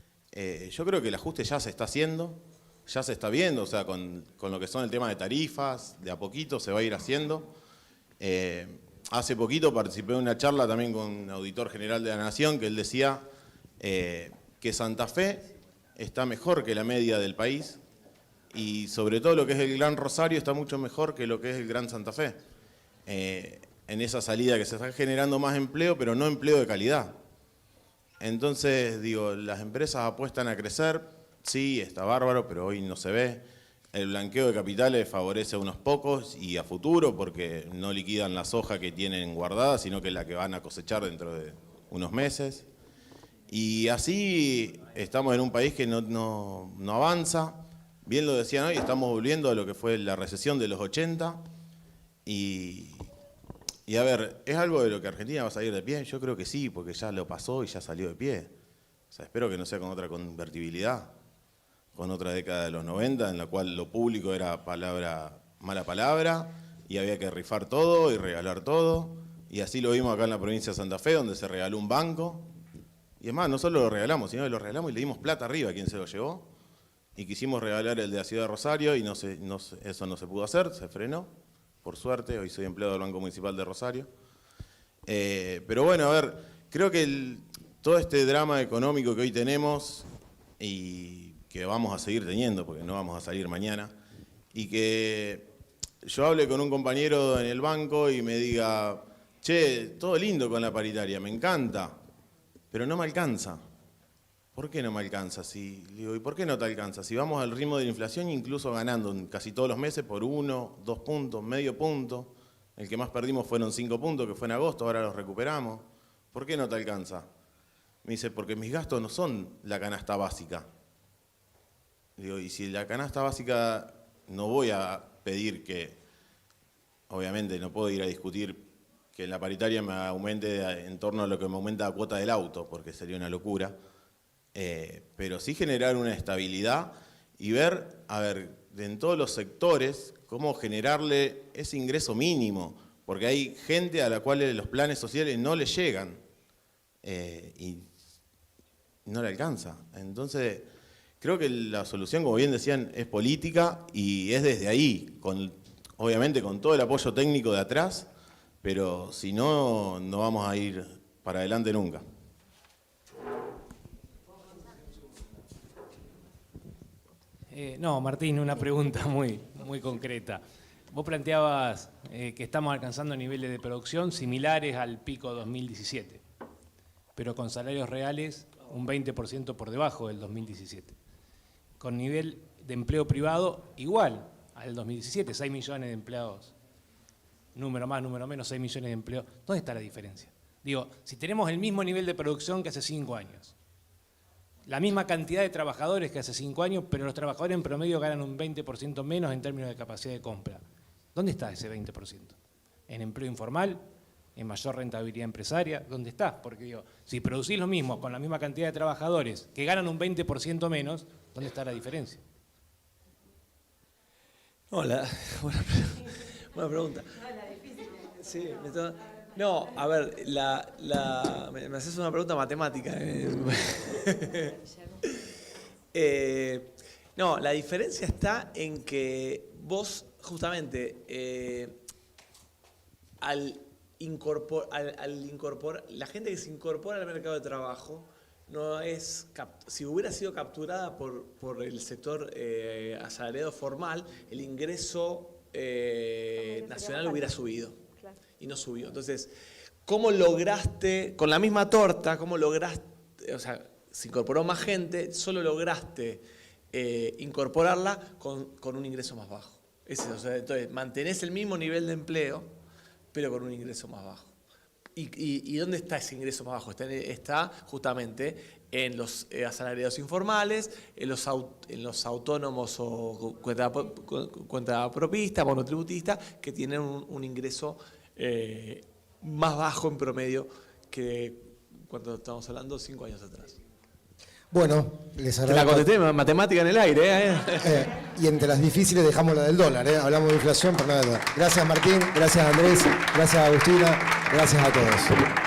Yo creo que el ajuste ya se está haciendo, ya se está viendo, o sea, con lo que son el tema de tarifas, de a poquito se va a ir haciendo. Hace poquito participé en una charla también con un auditor general de la Nación que él decía que Santa Fe está mejor que la media del país y sobre todo lo que es el Gran Rosario está mucho mejor que lo que es el Gran Santa Fe. En esa salida que se está generando más empleo, pero no empleo de calidad. Entonces, digo, las empresas apuestan a crecer, sí, está bárbaro, pero hoy no se ve. El blanqueo de capitales favorece a unos pocos y a futuro porque no liquidan la soja que tienen guardada, sino que es la que van a cosechar dentro de unos meses. Y así estamos en un país que no avanza. Bien lo decían hoy, estamos volviendo a lo que fue la recesión de los 80. Y a ver, ¿es algo de lo que Argentina va a salir de pie? Yo creo que sí, porque ya lo pasó y ya salió de pie. O sea, espero que no sea con otra convertibilidad, con otra década de los 90, en la cual lo público era mala palabra, y había que rifar todo y regalar todo. Y así lo vimos acá en la provincia de Santa Fe, donde se regaló un banco. Y es más, no solo lo regalamos, sino que lo regalamos y le dimos plata arriba a quien se lo llevó. Y quisimos regalar el de la ciudad de Rosario y eso no se pudo hacer, se frenó. Por suerte, hoy soy empleado del Banco Municipal de Rosario. Pero bueno, a ver, creo que todo este drama económico que hoy tenemos y que vamos a seguir teniendo, porque no vamos a salir mañana, y que yo hable con un compañero en el banco y me diga, che, todo lindo con la paritaria, me encanta, pero no me alcanza. ¿Por qué no me alcanza? Digo, ¿y por qué no te alcanza? Si vamos al ritmo de la inflación, incluso ganando casi todos los meses por 1, 2 puntos, medio punto, el que más perdimos fueron 5 puntos, que fue en agosto, ahora los recuperamos. ¿Por qué no te alcanza? Me dice, porque mis gastos no son la canasta básica. Digo, y si la canasta básica no voy a pedir que, obviamente no puedo ir a discutir que en la paritaria me aumente en torno a lo que me aumenta la cuota del auto, porque sería una locura, pero sí generar una estabilidad y ver, a ver, en todos los sectores, cómo generarle ese ingreso mínimo, porque hay gente a la cual los planes sociales no le llegan y no le alcanza. Entonces, creo que la solución, como bien decían, es política y es desde ahí, obviamente con todo el apoyo técnico de atrás, pero si no, no vamos a ir para adelante nunca. No, Martín, una pregunta muy concreta. Vos planteabas que estamos alcanzando niveles de producción similares al pico 2017, pero con salarios reales un 20% por debajo del 2017. Con nivel de empleo privado igual al 2017, 6 millones de empleados. Número más, número menos, 6 millones de empleos. ¿Dónde está la diferencia? Digo, si tenemos el mismo nivel de producción que hace 5 años, la misma cantidad de trabajadores que hace 5 años, pero los trabajadores en promedio ganan un 20% menos en términos de capacidad de compra. ¿Dónde está ese 20%? ¿En empleo informal? ¿En mayor rentabilidad empresaria? ¿Dónde está? Porque digo, si producís lo mismo con la misma cantidad de trabajadores que ganan un 20% menos, ¿dónde está la diferencia? Hola, buena pregunta. Sí, no, a ver, me haces una pregunta matemática. No, la diferencia está en que vos, justamente, al incorporar, la gente que se incorpora al mercado de trabajo, no es, si hubiera sido capturada por el sector asalariado formal, el ingreso nacional hubiera subido. Y no subió. Entonces, ¿cómo lograste, con la misma torta, cómo lograste, o sea, se incorporó más gente, solo lograste incorporarla con un ingreso más bajo? O sea, entonces, mantenés el mismo nivel de empleo, pero con un ingreso más bajo. ¿Y dónde está ese ingreso más bajo? Está justamente en los asalariados informales, en los autónomos o cuentapropistas, monotributistas, que tienen un ingreso más bajo en promedio que cuando estamos hablando 5 años atrás. Bueno, les Te la contesté, matemática en el aire. Y entre las difíciles dejamos la del dólar. Hablamos de inflación, pero no del dólar. Gracias Martín, gracias Andrés, gracias Agustina, gracias a todos.